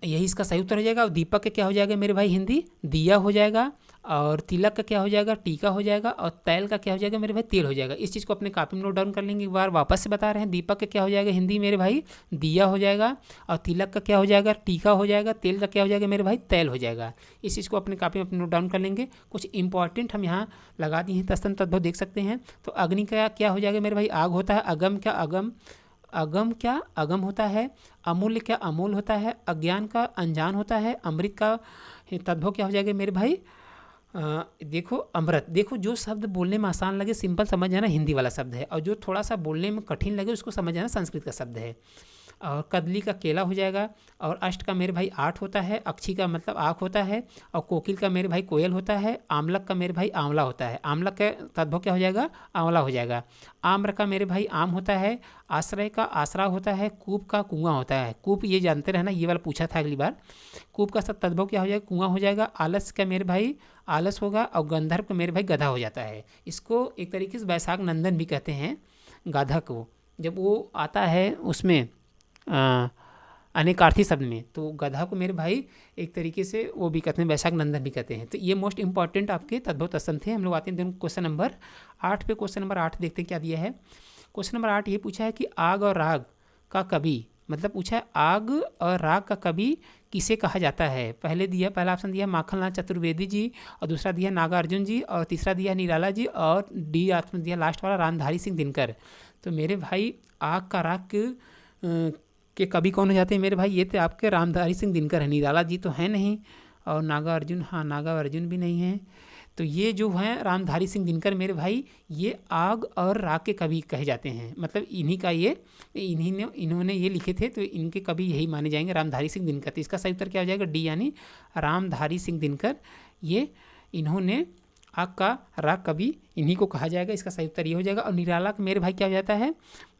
यही इसका सही उत्तर हो जाएगा। और दीपक का क्या हो जाएगा मेरे भाई? हिंदी दिया हो जाएगा। और तिलक का क्या हो जाएगा? टीका हो जाएगा। और तैल का क्या हो जाएगा मेरे भाई? तेल हो जाएगा। इस चीज़ को अपने कॉपी में नोट डाउन कर लेंगे। एक बार वापस से बता रहे हैं, दीपक का क्या हो जाएगा हिंदी मेरे भाई? दिया हो जाएगा। और तिलक का क्या हो जाएगा? टीका हो जाएगा। तेल का क्या हो जाएगा मेरे भाई? तैल हो जाएगा। इस चीज़ को अपने कॉपी में अपने नोट डाउन कर लेंगे। कुछ इंपॉर्टेंट हम यहाँ लगा दिए हैं, तत्सम तद्भव देख सकते हैं। तो अग्नि का क्या हो जाएगा मेरे भाई? आग होता है। अगम क्या? अगम अगम होता है। अमूल्य क्या? अमूल होता है। अज्ञान का अनजान होता है। अमृत का तद्भव क्या हो जाएगा मेरे भाई? देखो अमृत। देखो जो शब्द बोलने में आसान लगे, सिंपल समझ जाना, हिंदी वाला शब्द है। और जो थोड़ा सा बोलने में कठिन लगे उसको समझ जाना, संस्कृत का शब्द है। और कदली का केला हो जाएगा। और अष्ट का मेरे भाई आठ होता है। अक्षी का मतलब आँख होता है। और कोकिल का मेरे भाई कोयल होता है। आमलक का मेरे भाई आंवला होता है। आमलक का तद्भव क्या हो जाएगा? आंवला हो जाएगा। आम्र का मेरे भाई आम होता है। आश्रय का आसरा होता है। कूप का कुआं होता है। कूप ये जानते रहना, ये वाला पूछा था अगली बार। कूप का सब तद्भव क्या हो जाएगा? कुआं हो जाएगा। आलस का मेरे भाई आलस होगा। और गंधर्व का मेरे भाई गधा हो जाता है। इसको एक तरीके से वैशाख नंदन भी कहते हैं गाधा को। जब वो आता है उसमें अनेकार्थी शब्द में, तो गधा को मेरे भाई एक तरीके से वो भी कहते हैं, वैशाख नंदन भी कहते हैं। तो ये मोस्ट इंपॉर्टेंट आपके तद्भव तत्सम थे। हम लोग आते हैं क्वेश्चन नंबर 8 पे। क्वेश्चन नंबर 8 देखते हैं क्या दिया है। क्वेश्चन नंबर 8 ये पूछा है कि आग और राग का कवि, मतलब पूछा है आग और राग का कवि किसे कहा जाता है। पहला ऑप्शन दिया माखनलाल चतुर्वेदी जी, और दूसरा दिया नागार्जुन जी, और तीसरा दिया निराला जी, और डी ऑप्शन दिया लास्ट वाला रामधारी सिंह दिनकर। तो मेरे भाई आग का राग के कवि कौन हो जाते हैं मेरे भाई? ये तो आपके रामधारी सिंह दिनकर है। निराला जी तो हैं नहीं। और नागार्जुन, हाँ नागार्जुन भी नहीं है। तो ये जो हैं रामधारी सिंह दिनकर मेरे भाई, ये आग और राग के कवि कहे जाते हैं। मतलब इन्हीं का इन्होंने ये लिखे थे, तो इनके कवि यही माने जाएंगे, रामधारी सिंह दिनकर। तो इसका सही उत्तर क्या हो जाएगा? डी, यानी रामधारी सिंह दिनकर। ये इन्होंने आग का राग कवि इन्हीं को कहा जाएगा। इसका सही उत्तर ये हो जाएगा। और निराला का मेरे भाई क्या हो जाता है?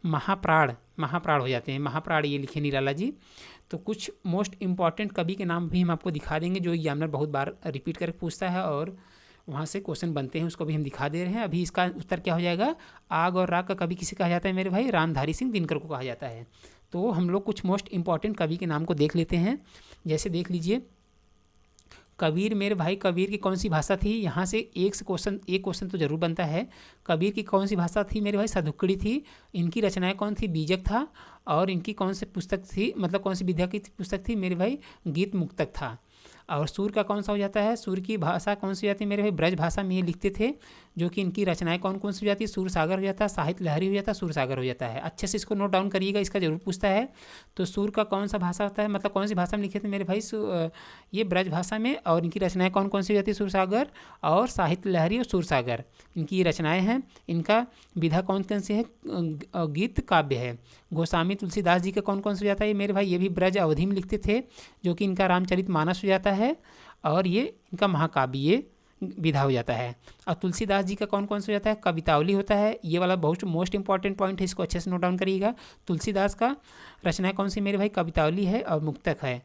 महाप्राण हो जाते हैं। महाप्राण ये लिखे निराला जी। तो कुछ मोस्ट इंपॉर्टेंट कवि के नाम भी हम आपको दिखा देंगे, जो एग्जामिनर बहुत बार रिपीट करके पूछता है और वहाँ से क्वेश्चन बनते हैं, उसको भी हम दिखा दे रहे हैं। अभी इसका उत्तर क्या हो जाएगा? आग और राग का कवि किसे कहा जाता है मेरे भाई? रामधारी सिंह दिनकर को कहा जाता है। तो हम लोग कुछ मोस्ट इंपॉर्टेंट कवि के नाम को देख लेते हैं। जैसे देख लीजिए, कबीर मेरे भाई, कबीर की कौन सी भाषा थी? यहाँ से एक क्वेश्चन तो जरूर बनता है। कबीर की कौन सी भाषा थी मेरे भाई? सदुक्कड़ी थी। इनकी रचनाएं कौन थी? बीजक था। और इनकी कौन सी पुस्तक थी, मतलब कौन सी विद्या की पुस्तक थी मेरे भाई? गीत मुक्तक था। और सूर का कौन सा हो जाता है? सूर की भाषा कौन सी हो जाती है मेरे भाई? ब्रज भाषा में ये लिखते थे। जो कि इनकी रचनाएं कौन कौन सी हो जाती है? सूर सागर हो जाता है, साहित्य लहरी हो जाता है, सूर सागर हो जाता है। अच्छे से इसको नोट डाउन करिएगा, इसका जरूर पूछता है। तो सूर का कौन सा भाषा होता है, मतलब कौन सी भाषा में लिखे थे मेरे भाई? ये ब्रज भाषा में। और इनकी रचनाएं कौन कौन सी हो जाती है? सूर सागर और साहित्य लहरी और सूर सागर इनकी ये रचनाएँ हैं। इनका विधा कौन कौन सी है? गीत काव्य है। गोस्वामी तुलसीदास जी का कौन कौन सा हो जाता है ये मेरे भाई? ये भी ब्रज अवधि में लिखते थे, जो कि इनका रामचरित मानस हो जाता है। और ये इनका महाकाव्य ये विधा हो जाता है। और तुलसीदास जी का कौन कौन सा हो जाता है? कवितावली होता है। ये वाला बहुत मोस्ट इंपॉर्टेंट पॉइंट है, इसको अच्छे से नोट डाउन करिएगा। तुलसीदास का रचना कौन सी मेरे भाई? कवितावली है और मुक्तक है।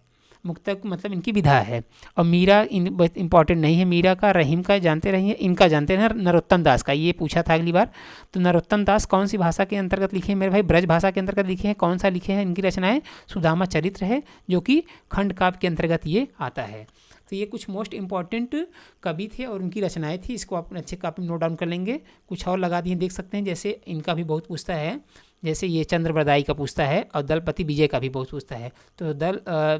मुक्तक मतलब इनकी विधा है। और मीरा इंपॉर्टेंट नहीं है। मीरा का, रहीम का जानते रहिए। इनका जानते हैं नरोत्तम दास का, ये पूछा था अगली बार। तो नरोत्तम दास कौन सी भाषा के अंतर्गत लिखे हैं मेरे भाई? ब्रज भाषा के अंतर्गत लिखे हैं। कौन सा लिखे हैं? इनकी रचनाएं सुदामा चरित्र है, जो कि खंड काव्य के अंतर्गत ये आता है। तो ये कुछ मोस्ट इम्पॉर्टेंट कवि थे और उनकी रचनाएं थी, इसको आप अच्छे कापी में नोट डाउन कर लेंगे। कुछ और लगा दिए देख सकते हैं, जैसे इनका भी बहुत पूछता है, जैसे ये चंद्रबरदाई का पूछता है और दलपति विजय का भी बहुत पूछता है। तो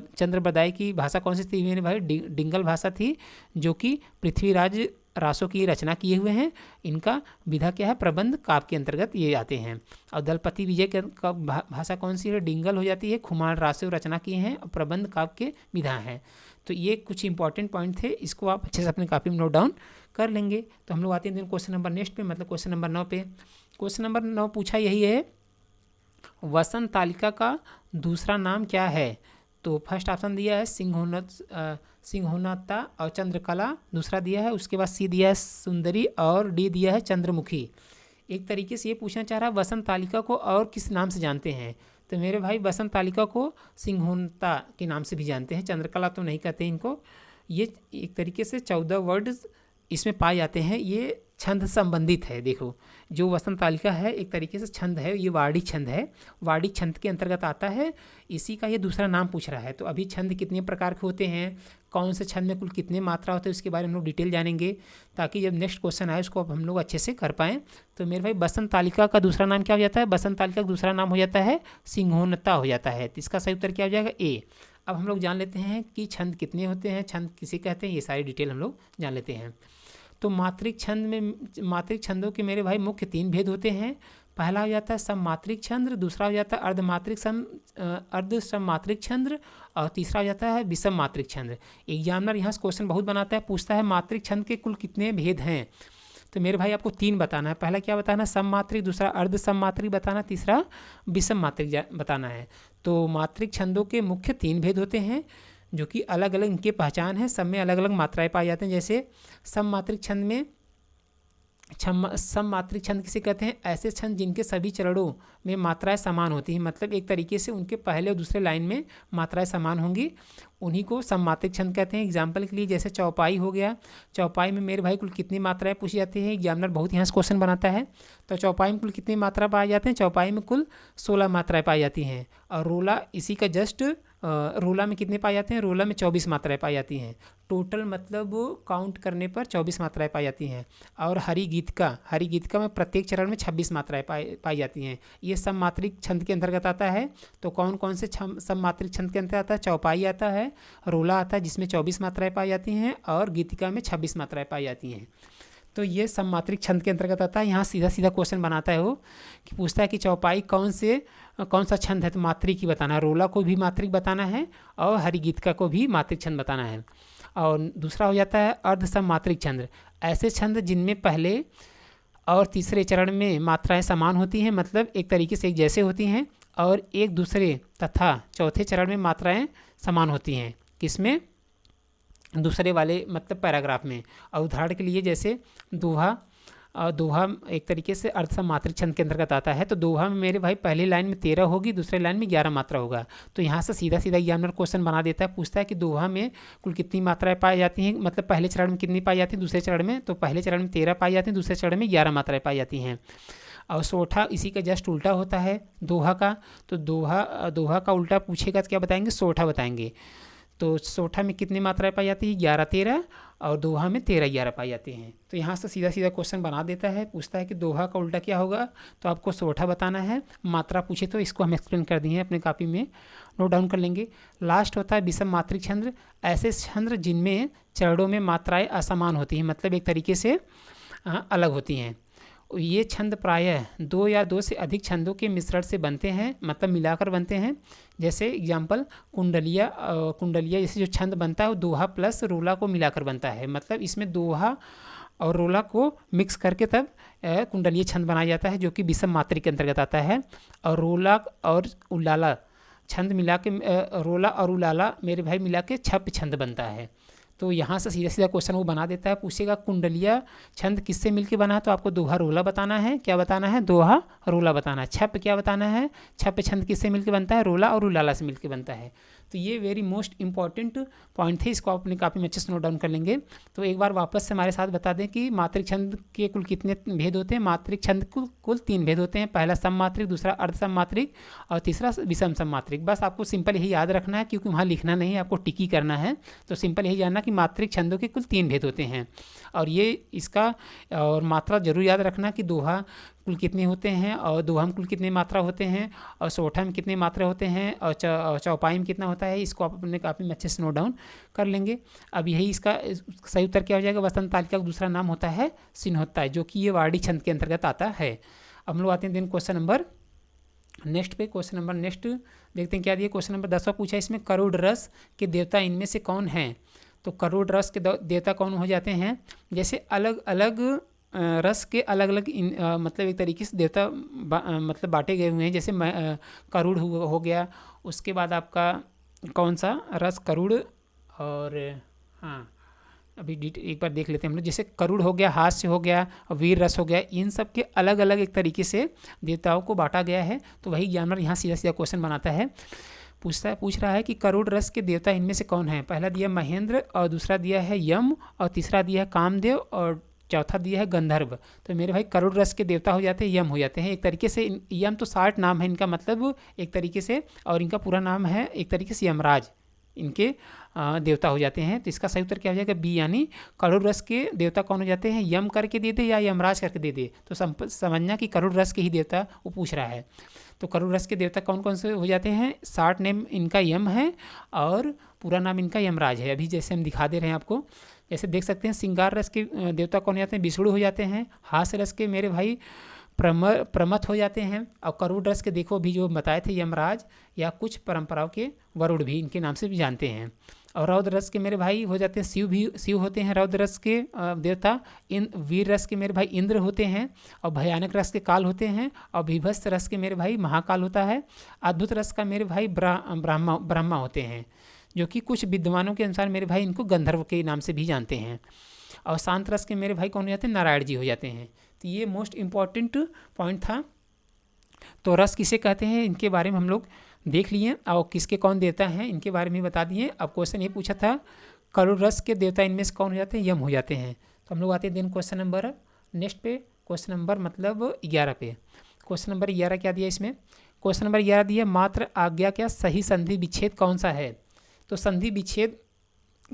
चंद्रबरदाई की भाषा कौन सी थी मेरे भाई? डिंगल भाषा थी, जो कि पृथ्वीराज रासो की रचना किए हुए हैं। इनका विधा क्या है? प्रबंध काव्य के अंतर्गत ये आते हैं। और दलपति विजय का भाषा कौन सी है? डिंगल हो जाती है। खुमार रासो रचना किए हैं और प्रबंध काव्य के विधा हैं। तो ये कुछ इंपॉर्टेंट पॉइंट थे, इसको आप अच्छे से अपने कॉपी में नोट डाउन कर लेंगे। तो हम लोग आते हैं क्वेश्चन नंबर नेक्स्ट पे, मतलब क्वेश्चन नंबर 9 पे। क्वेश्चन नंबर 9 पूछा यही है, वसंत तालिका का दूसरा नाम क्या है? तो फर्स्ट ऑप्शन दिया है सिंहोन्नता और चंद्रकला, दूसरा दिया है, उसके बाद सी दिया है सुंदरी और डी दिया है चंद्रमुखी। एक तरीके से ये पूछना चाह रहा है वसंत तालिका को और किस नाम से जानते हैं? तो मेरे भाई वसंत तालिका को सिंहोन्नता के नाम से भी जानते हैं, चंद्रकला तो नहीं कहते इनको। ये एक तरीके से 14 वर्ड्स इसमें पाए जाते हैं, ये छंद संबंधित है। देखो जो वसंत तालिका है एक तरीके से छंद है, ये वार्डिक छंद है, वार्डिक छंद के अंतर्गत आता है, इसी का ये दूसरा नाम पूछ रहा है। तो अभी छंद कितने प्रकार के होते हैं, कौन से छंद में कुल कितने मात्रा होते हैं, उसके बारे में हम लोग डिटेल जानेंगे, ताकि जब नेक्स्ट क्वेश्चन आए उसको अब हम लोग अच्छे से कर पाएँ। तो मेरे भाई वसंत तालिका का दूसरा नाम क्या हो जाता है? वसंत तालिका का दूसरा नाम हो जाता है सिंहोन्नता हो जाता है। तो इसका सही उत्तर क्या हो जाएगा? ए। अब हम लोग जान लेते हैं कि छंद कितने होते हैं, छंद किसे कहते हैं, ये सारी डिटेल हम लोग जान लेते हैं। तो मात्रिक छंदों के मेरे भाई मुख्य 3 भेद होते हैं। पहला हो जाता है सममात्रिक छंद, दूसरा हो जाता है अर्ध सममात्रिक छंद और तीसरा हो जाता है विषम मात्रिक छंद। एग्जामिनर यहाँ से क्वेश्चन बहुत बनाता है, पूछता है मात्रिक छंद के कुल कितने भेद हैं। तो मेरे भाई आपको 3 बताना है। पहला क्या बताना? सममात्रिक, दूसरा अर्ध सममात्रिक बताना, तीसरा विषम मात्रिक बताना है। तो मात्रिक छंदों के मुख्य 3 भेद होते हैं, जो कि अलग अलग इनकी पहचान है, सब में अलग अलग मात्राएं पाई जाती हैं। जैसे सममात्रिक छंद में सममात्रिक छंद किसे कहते हैं? ऐसे छंद जिनके सभी चरणों में मात्राएं समान होती हैं, मतलब एक तरीके से उनके पहले और दूसरे लाइन में मात्राएं समान होंगी, उन्हीं को सममात्रिक छंद कहते हैं। एग्जाम्पल के लिए जैसे चौपाई हो गया, चौपाई में मेरे भाई कुल कितनी मात्राएं पूछी जाती हैं? एग्जामिनर बहुत यहाँ से क्वेश्चन बनाता है। तो चौपाई में कुल कितनी मात्रा पाई जाती हैं? चौपाई में कुल 16 मात्राएं पाई जाती हैं। और रोला इसी का जस्ट रोला में कितने पाए जाते हैं? रोला में 24 मात्राएं पाई जाती हैं। टोटल मतलब काउंट करने पर 24 मात्राएं पाई जाती हैं। और हरिगीतिका में प्रत्येक चरण में 26 मात्राएं पाई जाती हैं। ये सममात्रिक छंद के अंतर्गत आता है। तो कौन कौन से सममात्रिक छंद के अंतर्गत आता है? चौपाई आता है, रोला आता है जिसमें 24 मात्राएं पाई जाती हैं, और गीतिका में 26 मात्राएं पाई जाती हैं। तो ये सममात्रिक छंद के अंतर्गत आता है। यहाँ सीधा सीधा क्वेश्चन बनाता है वो, कि पूछता है कि चौपाई कौन सा छंद है? तो मात्रिक ही बताना है। रोला को भी मात्रिक बताना है और हरिगीतिका को भी मात्रिक छंद बताना है। और दूसरा हो जाता है अर्ध सममात्रिक छंद, ऐसे छंद जिनमें पहले और तीसरे चरण में मात्राएं समान होती हैं, मतलब एक तरीके से एक जैसे होती हैं, और एक दूसरे तथा चौथे चरण में मात्राएं समान होती हैं। किसमें? दूसरे वाले मतलब पैराग्राफ में। और उदाहरण के लिए जैसे दोहा एक तरीके से अर्ध सममात्रिक छंद के अंतर्गत आता है। तो दोहा में मेरे भाई पहली लाइन में 13 होगी, दूसरे लाइन में 11 मात्रा होगा। तो यहाँ से सीधा सीधा एग्जामिनर क्वेश्चन बना देता है, पूछता है कि दोहा में कुल कितनी मात्राएं पाई जाती हैं, मतलब पहले चरण में कितनी पाई जाती हैं, दूसरे चरण में। तो पहले चरण में 13 पाई जाती हैं, दूसरे चरण में 11 मात्राएं पाई जाती हैं। और सोठा इसी का जस्ट उल्टा होता है दोहा का। तो दोहा का उल्टा पूछेगा तो क्या बताएंगे? सोठा बताएंगे। तो सोठा में कितनी मात्राएं पाई जाती है? 11-13, और दोहा में 13-11 पाई जाती हैं। तो यहाँ से सीधा सीधा क्वेश्चन बना देता है, पूछता है कि दोहा का उल्टा क्या होगा? तो आपको सोठा बताना है। मात्रा पूछे तो इसको हम एक्सप्लेन कर दिए हैं, अपने कॉपी में नोट डाउन कर लेंगे। लास्ट होता है विषम मात्रिक छंद, ऐसे छंद जिनमें चरणों में मात्राएं असमान होती हैं, मतलब एक तरीके से अलग होती हैं। ये छंद प्रायः 2 या 2 से अधिक छंदों के मिश्रण से बनते हैं, मतलब मिलाकर बनते हैं। जैसे एग्जाम्पल कुंडलिया जैसे जो छंद बनता है वो दोहा प्लस रोला को मिलाकर बनता है, मतलब इसमें दोहा और रोला को मिक्स करके तब कुंडलिया छंद बनाया जाता है, जो कि विषम मात्रिक के अंतर्गत आता है। और रोला और उलाला छंद मिला के रोला और उलाला मेरे भाई मिला के छप छंद बनता है। तो यहाँ से सीधा सीधा क्वेश्चन वो बना देता है, पूछेगा कुंडलिया छंद किससे मिलके बना है? तो आपको दोहा रोला बताना है। क्या बताना है? दोहा रोला बताना है। छप क्या बताना है? छप छंद किससे मिलके बनता है? रोला और उलाला से मिलके बनता है। तो ये वेरी मोस्ट इंपॉर्टेंट पॉइंट थे, इसको आप अपने कापी में अच्छे से नोट डाउन कर लेंगे। तो एक बार वापस से हमारे साथ बता दें कि मात्रिक छंद के कुल कितने भेद होते हैं। मात्रिक छंद कुल 3 भेद होते हैं, पहला सममात्रिक, दूसरा अर्धसममात्रिक और तीसरा विषम सममात्रिक। बस आपको सिंपल यही याद रखना है, क्योंकि वहाँ लिखना नहीं है, आपको टिकी करना है। तो सिंपल यही जानना कि मात्रिक छंदों के कुल 3 भेद होते हैं। और ये इसका और मात्रा जरूर याद रखना कि दोहा कुल कितने होते हैं, और दोहा में कुल कितने मात्रा होते हैं, और सोठा में कितने मात्रा होते हैं, और चौपाई में कितना होता है। इसको आप अपने कापी में अच्छे से नोट डाउन कर लेंगे। अब यही इसका सही उत्तर क्या हो जाएगा। वसंत तालिका का दूसरा नाम होता है सिन्होत्ताय, जो कि ये वार्डी छंद के अंतर्गत आता है। अब हम लोग आते हैं दिन क्वेश्चन नंबर नेक्स्ट पे। क्वेश्चन नंबर नेक्स्ट देखते हैं क्या दिया। क्वेश्चन नंबर 10वां पूछा इसमें, करोड़ रस के देवता इनमें से कौन हैं। तो करोड़ रस के देवता कौन हो जाते हैं। जैसे अलग अलग रस के अलग अलग मतलब एक तरीके से देवता मतलब बांटे गए हुए हैं। जैसे करुड़ हो गया, उसके बाद आपका कौन सा रस करुड़, और हाँ अभी एक बार देख लेते हैं हम लोग। जैसे करुड़ हो गया, हास्य हो गया, वीर रस हो गया, इन सब के अलग अलग एक तरीके से देवताओं को बांटा गया है। तो वही जानवर यहाँ सीधा सीधा क्वेश्चन बनाता है, पूछ रहा है कि करोड़ रस के देवता इनमें से कौन है। पहला दिया महेंद्र, और दूसरा दिया है यम, और तीसरा दिया है कामदेव, और चौथा दिया है गंधर्व। तो मेरे भाई करोड़ रस के देवता हो जाते हैं यम हो जाते हैं। एक तरीके से यम तो 60 नाम है इनका, मतलब एक तरीके से, और इनका पूरा नाम है एक तरीके से यमराज, इनके देवता हो जाते हैं। तो इसका सही उत्तर क्या हो जाएगा, बी, यानी करोड़ रस के देवता कौन हो जाते हैं, यम करके दे दे या यमराज करके दे दे। तो समझना कि करोड़ रस के ही देवता वो पूछ रहा है। तो करोड़ रस के देवता कौन कौन से हो जाते हैं। 60 नेम इनका यम है, और पूरा नाम इनका यमराज है। अभी जैसे हम दिखा दे रहे हैं आपको, जैसे देख सकते हैं। श्रृंगार रस के देवता कौन हो जाते हैं, विष्णु हो जाते हैं। हास्य रस के मेरे भाई प्रमथ हो जाते हैं। और करोड़ रस के देखो अभी जो बताए थे यमराज, या कुछ परंपराओं के वरुण भी इनके नाम से भी जानते हैं। और रौद्र रस के मेरे भाई हो जाते हैं शिव होते हैं रौद्र रस के देवता। वीर रस के मेरे भाई इंद्र होते हैं। और भयानक रस के काल होते हैं। और विभत्स रस के मेरे भाई महाकाल होता है। अद्भुत रस का मेरे भाई ब्रह्मा होते हैं, जो कि कुछ विद्वानों के अनुसार मेरे भाई इनको गंधर्व के नाम से भी जानते हैं। और शांत रस के मेरे भाई कौन हो जाते हैं, नारायण जी हो जाते हैं। तो ये मोस्ट इम्पॉर्टेंट पॉइंट था। तो रस किसे कहते हैं इनके बारे में हम लोग देख लिए, और किसके कौन देवता हैं इनके बारे में बता दिए। अब क्वेश्चन ये पूछा था करोड़ रस के देवता इनमें से कौन हो जाते हैं, यम हो जाते हैं। तो हम लोग आते हैं दिन क्वेश्चन नंबर नेक्स्ट पे। क्वेश्चन नंबर मतलब 11 पे। क्वेश्चन नंबर 11 क्या दिया इसमें। क्वेश्चन नंबर 11 दिया, मात्र आज्ञा क्या सही संधि विच्छेद कौन सा है। तो संधि विच्छेद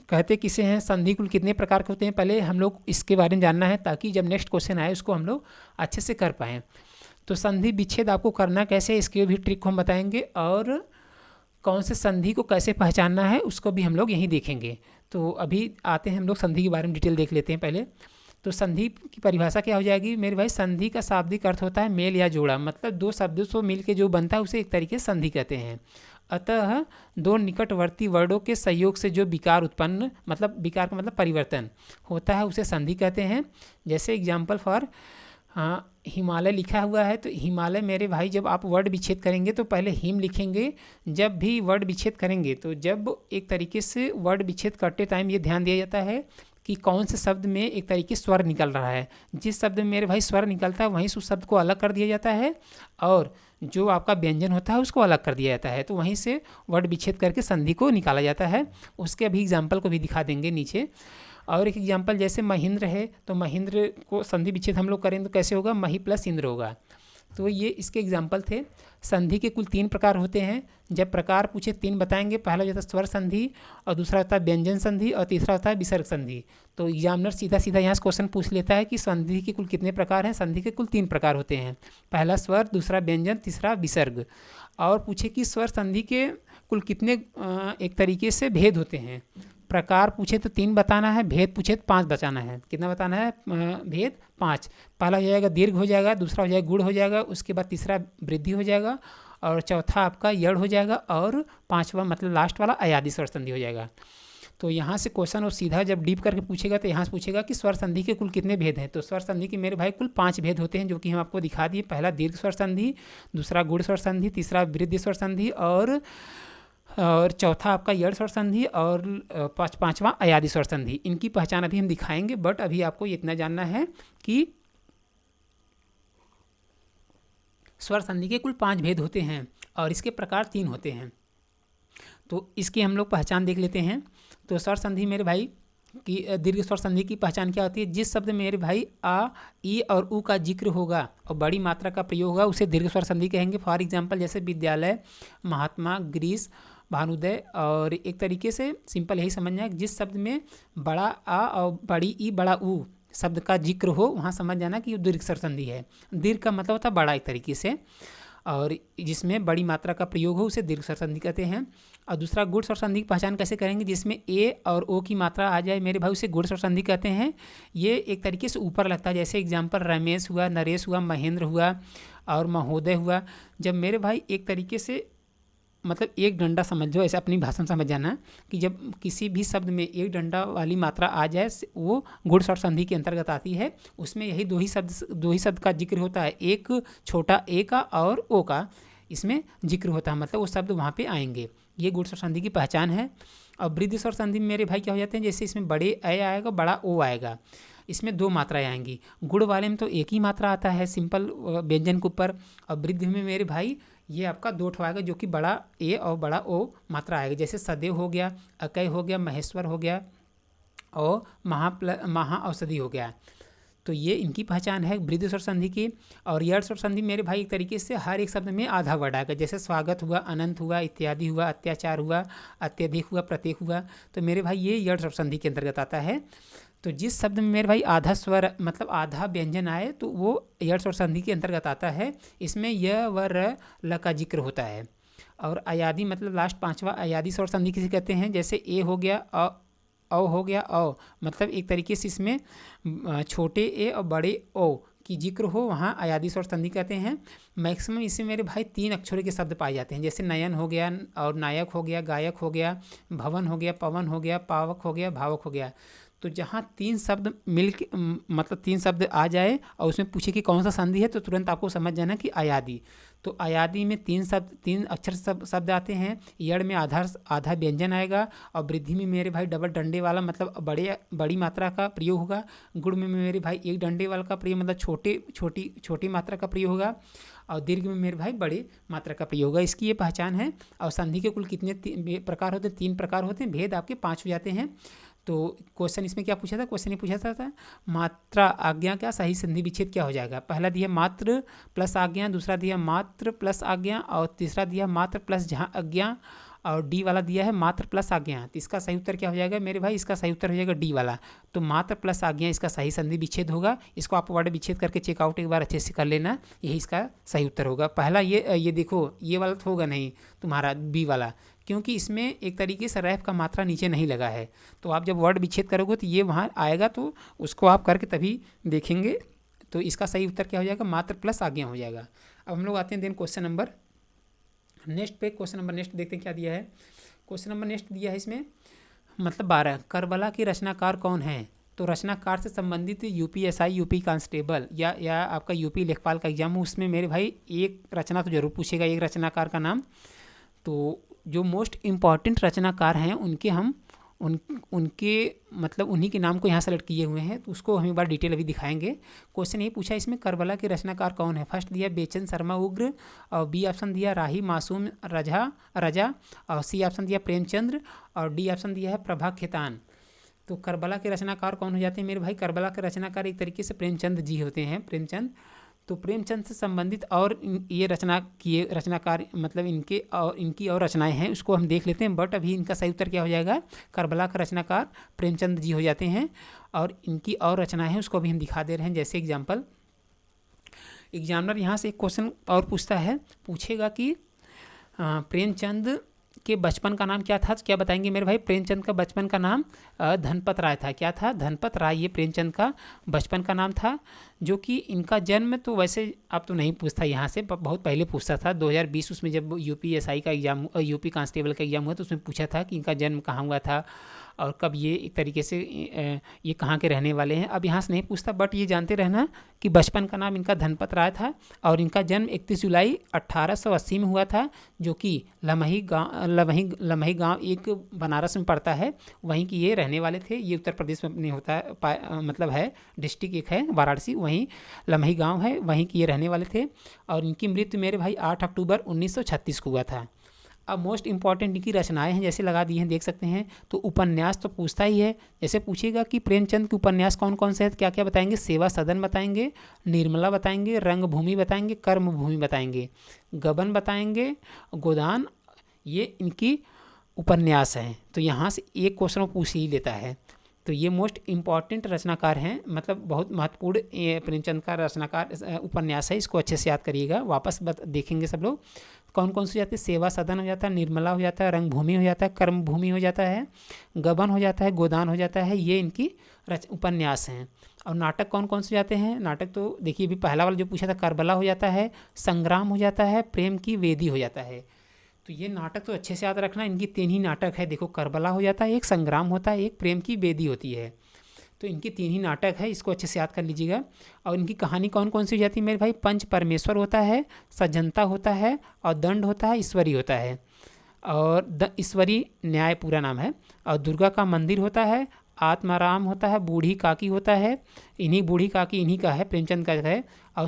कहते किसे हैं, संधि कुल कितने प्रकार के होते हैं, पहले हम लोग इसके बारे में जानना है, ताकि जब नेक्स्ट क्वेश्चन आए उसको हम लोग अच्छे से कर पाएँ। तो संधि विच्छेद आपको करना कैसे, इसके भी ट्रिक हम बताएंगे, और कौन से संधि को कैसे पहचानना है उसको भी हम लोग यहीं देखेंगे। तो अभी आते हैं हम लोग संधि के बारे में डिटेल देख लेते हैं पहले। तो संधि की परिभाषा क्या हो जाएगी मेरे भाई। संधि का शाब्दिक अर्थ होता है मेल या जोड़ा, मतलब दो शब्दों से मिल के जो बनता है उसे एक तरीके से संधि कहते हैं। अतः दो निकटवर्ती वर्णों के सहयोग से जो विकार उत्पन्न, मतलब विकार का मतलब परिवर्तन होता है, उसे संधि कहते हैं। जैसे एग्जाम्पल फॉर हिमालय लिखा हुआ है, तो हिमालय मेरे भाई जब आप वर्ड विच्छेद करेंगे तो पहले हिम लिखेंगे। जब भी वर्ड विच्छेद करेंगे तो जब एक तरीके से वर्ड विच्छेद करते टाइम ये ध्यान दिया जाता है कि कौन से शब्द में एक तरीके से स्वर निकल रहा है। जिस शब्द में मेरे भाई स्वर निकलता है वहीं से उस शब्द को अलग कर दिया जाता है, और जो आपका व्यंजन होता है उसको अलग कर दिया जाता है। तो वहीं से वर्ड विच्छेद करके संधि को निकाला जाता है। उसके अभी एग्जाम्पल को भी दिखा देंगे नीचे। और एक एग्जाम्पल जैसे महिंद्र है, तो महिंद्र को संधि विच्छेद हम लोग करेंगे तो कैसे होगा, मही प्लस इंद्र होगा। तो ये इसके एग्जाम्पल थे। संधि के कुल 3 प्रकार होते हैं। जब प्रकार पूछे 3 बताएंगे। पहला होता है स्वर संधि, और दूसरा होता है व्यंजन संधि, और तीसरा होता है विसर्ग संधि। तो एग्जामिनर सीधा सीधा यहाँ से क्वेश्चन पूछ लेता है कि संधि के कुल कितने प्रकार हैं। संधि के कुल 3 प्रकार होते हैं, पहला स्वर, दूसरा व्यंजन, तीसरा विसर्ग। और पूछे कि स्वर संधि के कुल कितने एक तरीके से भेद होते हैं। प्रकार पूछे तो 3 बताना है, भेद पूछे तो 5 बताना है। कितना बताना है, भेद 5। पहला हो जाएगा दीर्घ हो जाएगा, दूसरा हो जाएगा गुण हो जाएगा, उसके बाद तीसरा वृद्धि हो जाएगा, और चौथा आपका यड़ हो जाएगा, और 5वां मतलब लास्ट वाला अयादि स्वर संधि हो जाएगा। तो यहाँ से क्वेश्चन और सीधा जब डीप करके पूछेगा तो यहाँ से पूछेगा कि स्वर संधि के कुल कितने भेद हैं। तो स्वर संधि के मेरे भाई कुल 5 भेद होते हैं, जो कि हम आपको दिखा दिए। पहला दीर्घ स्वर संधि, दूसरा गुण स्वर संधि, तीसरा वृद्धि स्वर संधि, और चौथा आपका यड़ स्वर संधि, और 5वां अयादि स्वर संधि। इनकी पहचान अभी हम दिखाएंगे, बट अभी आपको इतना जानना है कि स्वर संधि के कुल 5 भेद होते हैं, और इसके प्रकार 3 होते हैं। तो इसकी हम लोग पहचान देख लेते हैं। तो स्वर संधि मेरे भाई की दीर्घ स्वर संधि की पहचान क्या होती है? जिस शब्द में मेरे भाई आ, ई और उ का जिक्र होगा और बड़ी मात्रा का प्रयोग होगा उसे दीर्घ स्वर संधि कहेंगे। फॉर एग्जाम्पल जैसे विद्यालय, महात्मा, ग्रीस, भानुदय। और एक तरीके से सिंपल यही समझना है, जिस शब्द में बड़ा आ और बड़ी ई बड़ा उ शब्द का जिक्र हो वहाँ समझ जाना कि ये दीर्घ स्वर संधि है। दीर्घ का मतलब होता है बड़ा एक तरीके से, और जिसमें बड़ी मात्रा का प्रयोग हो उसे दीर्घ स्वर संधि कहते हैं। और दूसरा गुण स्वर संधि की पहचान कैसे करेंगे? जिसमें ए और ओ की मात्रा आ जाए मेरे भाई उसे गुण स्वर संधि कहते हैं। ये एक तरीके से ऊपर लगता है, जैसे एग्जाम्पल रमेश हुआ, नरेश हुआ, महेंद्र हुआ और महोदय हुआ। जब मेरे भाई एक तरीके से मतलब एक डंडा समझो, ऐसे अपनी भाषा में समझ जाना कि जब किसी भी शब्द में एक डंडा वाली मात्रा आ जाए वो गुण स्वर संधि के अंतर्गत आती है। उसमें यही दो ही शब्द का जिक्र होता है, एक छोटा ए का और ओ का इसमें जिक्र होता है, मतलब वो शब्द वहाँ पे आएंगे। ये गुण स्वर संधि की पहचान है। और वृद्धि स्वर संधि में मेरे भाई क्या हो जाते हैं? जैसे इसमें बड़े ए आएगा, बड़ा ओ आएगा, इसमें दो मात्राएं आएंगी। गुण वाले में तो एक ही मात्रा आता है सिंपल व्यंजन के ऊपर, और वृद्धि में मेरे भाई ये आपका दो ठो आएगा जो कि बड़ा ए और बड़ा ओ मात्रा आएगा। जैसे सदैव हो गया, अकय हो गया, महेश्वर हो गया और महा औषधि हो गया। तो ये इनकी पहचान है वृद्धि स्वर संधि की। और यड़ स्वर संधि मेरे भाई एक तरीके से हर एक शब्द में आधा वर्ड आएगा, जैसे स्वागत हुआ, अनंत हुआ, इत्यादि हुआ, अत्याचार हुआ, अत्यधिक हुआ, प्रत्येक हुआ। तो मेरे भाई ये यड़ स्वर संधि के अंतर्गत आता है। तो जिस शब्द में मेरे भाई आधा स्वर मतलब आधा व्यंजन आए तो वो यड़ स्वर संधि के अंतर्गत आता है। इसमें य व र ल का जिक्र होता है। और अयादि मतलब लास्ट पांचवा अयादि स्वर संधि किसे कहते हैं? जैसे ए हो गया, औ हो गया, औ मतलब एक तरीके से इसमें छोटे ए और बड़े ओ की जिक्र हो वहाँ अयादि स्वर संधि कहते हैं। मैक्सिमम इसमें मेरे भाई 3 अक्षरों के शब्द पाए जाते हैं, जैसे नयन हो गया और नायक हो गया, गायक हो गया, भवन हो गया, पवन हो गया, पावक हो गया, भावक हो गया। तो जहाँ 3 शब्द मिल के मतलब 3 शब्द आ जाए और उसमें पूछे कि कौन सा संधि है तो तुरंत आपको समझ जाना कि अयादि। तो अयादि में 3 अक्षर शब्द आते हैं। यड़ में आधा व्यंजन आएगा और वृद्धि में मेरे भाई डबल डंडे वाला मतलब बड़ी मात्रा का प्रयोग होगा। गुण में मेरे भाई एक डंडे वाला का प्रयोग मतलब छोटी मात्रा का प्रयोग होगा। और दीर्घ में मेरे भाई बड़े मात्रा का प्रयोग होगा। इसकी ये पहचान है। और संधि के कुल कितने प्रकार होते हैं? 3 प्रकार होते हैं, भेद आपके 5 हो जाते हैं। तो क्वेश्चन इसमें क्या पूछा था? क्वेश्चन ये पूछा था मात्रा आज्ञा क्या सही संधि विच्छेद क्या हो जाएगा? पहला दिया मात्र प्लस आज्ञा, दूसरा दिया मात्र प्लस आज्ञा और तीसरा दिया मात्र प्लस जहाँ आज्ञा, और डी वाला दिया है मात्र प्लस आज्ञा। तो इसका सही उत्तर क्या हो जाएगा मेरे भाई? इसका सही उत्तर हो जाएगा डी वाला। तो मात्र प्लस आज्ञा इसका सही संधि विच्छेद होगा। इसको आप वर्ड विच्छेद करके चेकआउट एक बार अच्छे से कर लेना, यही इसका सही उत्तर होगा। पहला ये देखो ये वाला तो होगा नहीं तुम्हारा बी वाला, क्योंकि इसमें एक तरीके से रैफ का मात्रा नीचे नहीं लगा है। तो आप जब वर्ड विच्छेद करोगे तो ये वहाँ आएगा, तो उसको आप करके तभी देखेंगे। तो इसका सही उत्तर क्या हो जाएगा? मात्र प्लस आज्ञा हो जाएगा। अब हम लोग आते हैं देन क्वेश्चन नंबर नेक्स्ट पे। क्वेश्चन नंबर नेक्स्ट देखते हैं क्या दिया है। क्वेश्चन नंबर नेक्स्ट दिया है इसमें मतलब 12, करबला के रचनाकार कौन है? तो रचनाकार से संबंधित यूपीएसआई, यूपी कांस्टेबल या आपका यूपी लेखपाल का एग्जाम हो, उसमें मेरे भाई एक रचना तो जरूर पूछेगा, एक रचनाकार का नाम। तो जो मोस्ट इम्पॉर्टेंट रचनाकार हैं उनके मतलब उन्हीं के नाम को यहाँ सेलेक्ट किए हुए हैं, तो उसको हम एक बार डिटेल अभी दिखाएंगे। क्वेश्चन ये पूछा इसमें करबला के रचनाकार कौन है? फर्स्ट दिया बेचन शर्मा उग्र, और बी ऑप्शन दिया राही मासूम रजा, और सी ऑप्शन दिया प्रेमचंद्र, और डी ऑप्शन दिया है प्रभा खेतान। तो करबला के रचनाकार कौन हो जाते हैं मेरे भाई? करबला के रचनाकार एक तरीके से प्रेमचंद जी होते हैं, प्रेमचंद। तो प्रेमचंद से संबंधित और ये रचनाकार मतलब इनकी और रचनाएं हैं, उसको हम देख लेते हैं। बट अभी इनका सही उत्तर क्या हो जाएगा? करबला का रचनाकार प्रेमचंद जी हो जाते हैं। और इनकी और रचनाएं हैं उसको भी हम दिखा दे रहे हैं। जैसे एग्जामिनर यहाँ से एक क्वेश्चन और पूछेगा कि प्रेमचंद के बचपन का नाम क्या था? क्या बताएंगे मेरे भाई? प्रेमचंद का बचपन का नाम धनपत राय था। क्या था? धनपत राय, ये प्रेमचंद का बचपन का नाम था। जो कि इनका जन्म तो वैसे अब तो नहीं पूछता यहाँ से, बहुत पहले पूछता था 2020 उसमें जब यूपीएसआई का एग्जाम, यूपी कांस्टेबल का एग्जाम हुआ तो उसमें पूछा था कि इनका जन्म कहाँ हुआ था और कब, ये एक तरीके से ये कहाँ के रहने वाले हैं। अब यहाँ से नहीं पूछता, बट ये जानते रहना कि बचपन का नाम इनका धनपत राय था और इनका जन्म 31 जुलाई 1880 में हुआ था, जो कि लमही गाँव एक बनारस में पड़ता है, वहीं की ये रहने वाले थे। ये उत्तर प्रदेश में नहीं होता है, मतलब है डिस्ट्रिक्ट एक है वाराणसी, वहीं लमही गांव है, वहीं की ये रहने वाले थे। और इनकी मृत्यु मेरे भाई 8 अक्टूबर 1936 को हुआ था। अब मोस्ट इंपॉर्टेंट इनकी रचनाएं हैं, जैसे लगा दी हैं, देख सकते हैं। तो उपन्यास तो पूछता ही है, जैसे पूछेगा कि प्रेमचंद के उपन्यास कौन कौन से हैं, क्या क्या बताएंगे, सेवा सदन बताएंगे, निर्मला बताएंगे, रंगभूमि बताएंगे, कर्मभूमि बताएंगे, गबन बताएंगे, गोदान, ये इनकी उपन्यास हैं। तो यहाँ से एक क्वेश्चन पूछ ही लेता है। तो ये मोस्ट इम्पॉर्टेंट रचनाकार हैं, मतलब बहुत महत्वपूर्ण प्रेमचंद का रचनाकार उपन्यास है, इसको अच्छे से याद करिएगा। वापस देखेंगे सब लोग कौन कौन से हो जाते हैं, सेवा सदन हो जाता है, निर्मला हो जाता है, रंगभूमि हो जाता है, कर्मभूमि हो जाता है, गबन हो जाता है, गोदान हो जाता है, ये इनकी उपन्यास हैं। और नाटक कौन कौन से जाते हैं, नाटक तो देखिए अभी पहला वाला जो पूछा था, करबला हो जाता है, संग्राम हो जाता है, प्रेम की वेदी हो जाता है। तो ये नाटक तो अच्छे से याद रखना, इनकी 3 ही नाटक है। देखो करबला हो जाता है, एक संग्राम होता है, एक प्रेम की वेदी होती है। तो इनकी 3 ही नाटक है, इसको अच्छे से याद कर लीजिएगा। और इनकी कहानी कौन कौन सी हो जाती है मेरे भाई, पंच परमेश्वर होता है, सज्जनता होता है, और दंड होता है, ईश्वरी होता है। और ईश्वरी न्याय पूरा नाम है। और दुर्गा का मंदिर होता है, आत्माराम होता है, बूढ़ी काकी होता है, इन्हीं बूढ़ी काकी इन्हीं का है, प्रेमचंद का है। और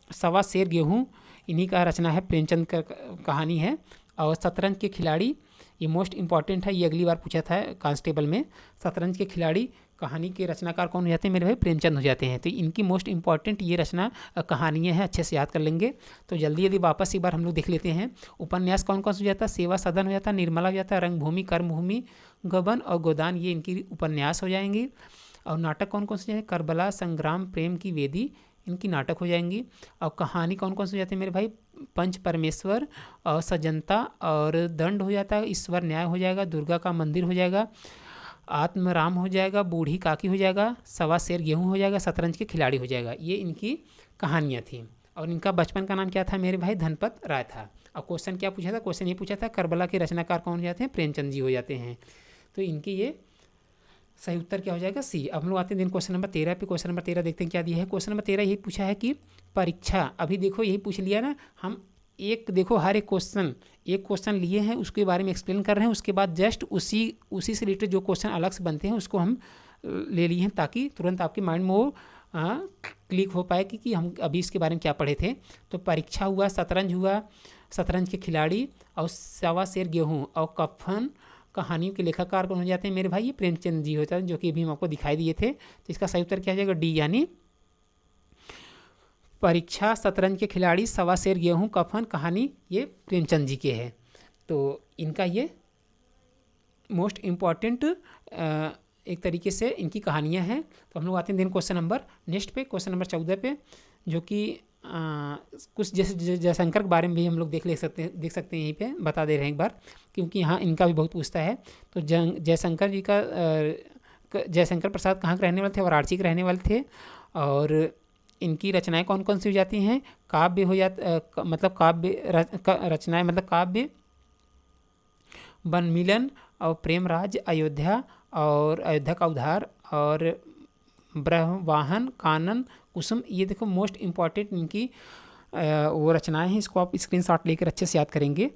सवा शेर गेहूँ इन्हीं का रचना है, प्रेमचंद का कहानी है। और शतरंज के खिलाड़ी, ये मोस्ट इंपॉर्टेंट है, ये अगली बार पूछा था कांस्टेबल में। शतरंज के खिलाड़ी कहानी के रचनाकार कौन हो जाते हैं मेरे भाई, प्रेमचंद हो जाते हैं। तो इनकी मोस्ट इंपॉर्टेंट ये रचना कहानियाँ हैं, अच्छे से याद कर लेंगे। तो जल्दी जल्दी वापस एक बार हम लोग देख लेते हैं। उपन्यास कौन कौन से हो जाता है, सेवा सदन हो जाता है, निर्मला हो जाता है, रंगभूमि, कर्मभूमि, गबन और गोदान, ये इनकी उपन्यास हो जाएंगी। और नाटक कौन कौन से हैं, करबला, संग्राम, प्रेम की वेदी, इनकी नाटक हो जाएंगी। और कहानी कौन कौन से हो जाते हैं मेरे भाई, पंच परमेश्वर और सज्जनता और दंड हो जाता है, ईश्वर न्याय हो जाएगा, दुर्गा का मंदिर हो जाएगा, आत्मराम हो जाएगा, बूढ़ी काकी हो जाएगा, सवा शेर गेहूँ हो जाएगा, शतरंज के खिलाड़ी हो जाएगा। ये इनकी कहानियाँ थी। और इनका बचपन का नाम क्या था मेरे भाई, धनपत राय था। और क्वेश्चन क्या पूछा था, क्वेश्चन ये पूछा था करबला के रचनाकार कौन हो जाते हैं, प्रेमचंद जी हो जाते हैं। तो इनकी ये सही उत्तर क्या हो जाएगा, सी। अब हम लोग आते हैं दिन क्वेश्चन नंबर 13 पे। क्वेश्चन नंबर 13 देखते हैं क्या दिया है। क्वेश्चन नंबर 13 यही पूछा है कि परीक्षा, अभी देखो यही पूछ लिया ना हम, एक देखो हर एक क्वेश्चन लिए हैं, उसके बारे में एक्सप्लेन कर रहे हैं, उसके बाद जस्ट उसी से रिलेटेड जो क्वेश्चन अलग से बनते हैं उसको हम ले लिए हैं, ताकि तुरंत आपके माइंड में वो क्लिक हो पाए कि हम अभी इसके बारे में क्या पढ़े थे। तो परीक्षा हुआ, शतरंज हुआ, शतरंज के खिलाड़ी, और सवा शेर गेहूँ और कफन कहानी के लेखककार कौन हो जाते हैं मेरे भाई, ये प्रेमचंद जी होता है, जो कि अभी हम आपको दिखाई दिए थे। तो इसका सही उत्तर क्या हो जाएगा, डी, यानी परीक्षा, शतरंज के खिलाड़ी, सवा शेर गेहूँ, कफन कहानी, ये प्रेमचंद जी के हैं। तो इनका ये मोस्ट इम्पॉर्टेंट एक तरीके से इनकी कहानियाँ हैं। तो हम लोग आते हैं दिन क्वेश्चन नंबर नेक्स्ट पे, क्वेश्चन नंबर 14 पे, जो कि कुछ जैसे जयशंकर के बारे में भी हम लोग देख सकते हैं, यहीं पे बता दे रहे हैं एक बार, क्योंकि यहाँ इनका भी बहुत पूछता है। तो जयशंकर जी का जयशंकर प्रसाद कहाँ के रहने वाले थे, वाराणसी के रहने वाले थे। और इनकी रचनाएं कौन कौन सी हो जाती हैं, काव्य हो जाता, मतलब काव्य रचनाएं, मतलब काव्य, वनमिलन और प्रेमराज, अयोध्या और अयोध्या का उद्धार, और ब्रह्मवाहन, कानन, कुसुम, ये देखो मोस्ट इम्पॉर्टेंट इनकी वो रचनाएं हैं। इसको आप स्क्रीनशॉट लेकर अच्छे से याद करेंगे।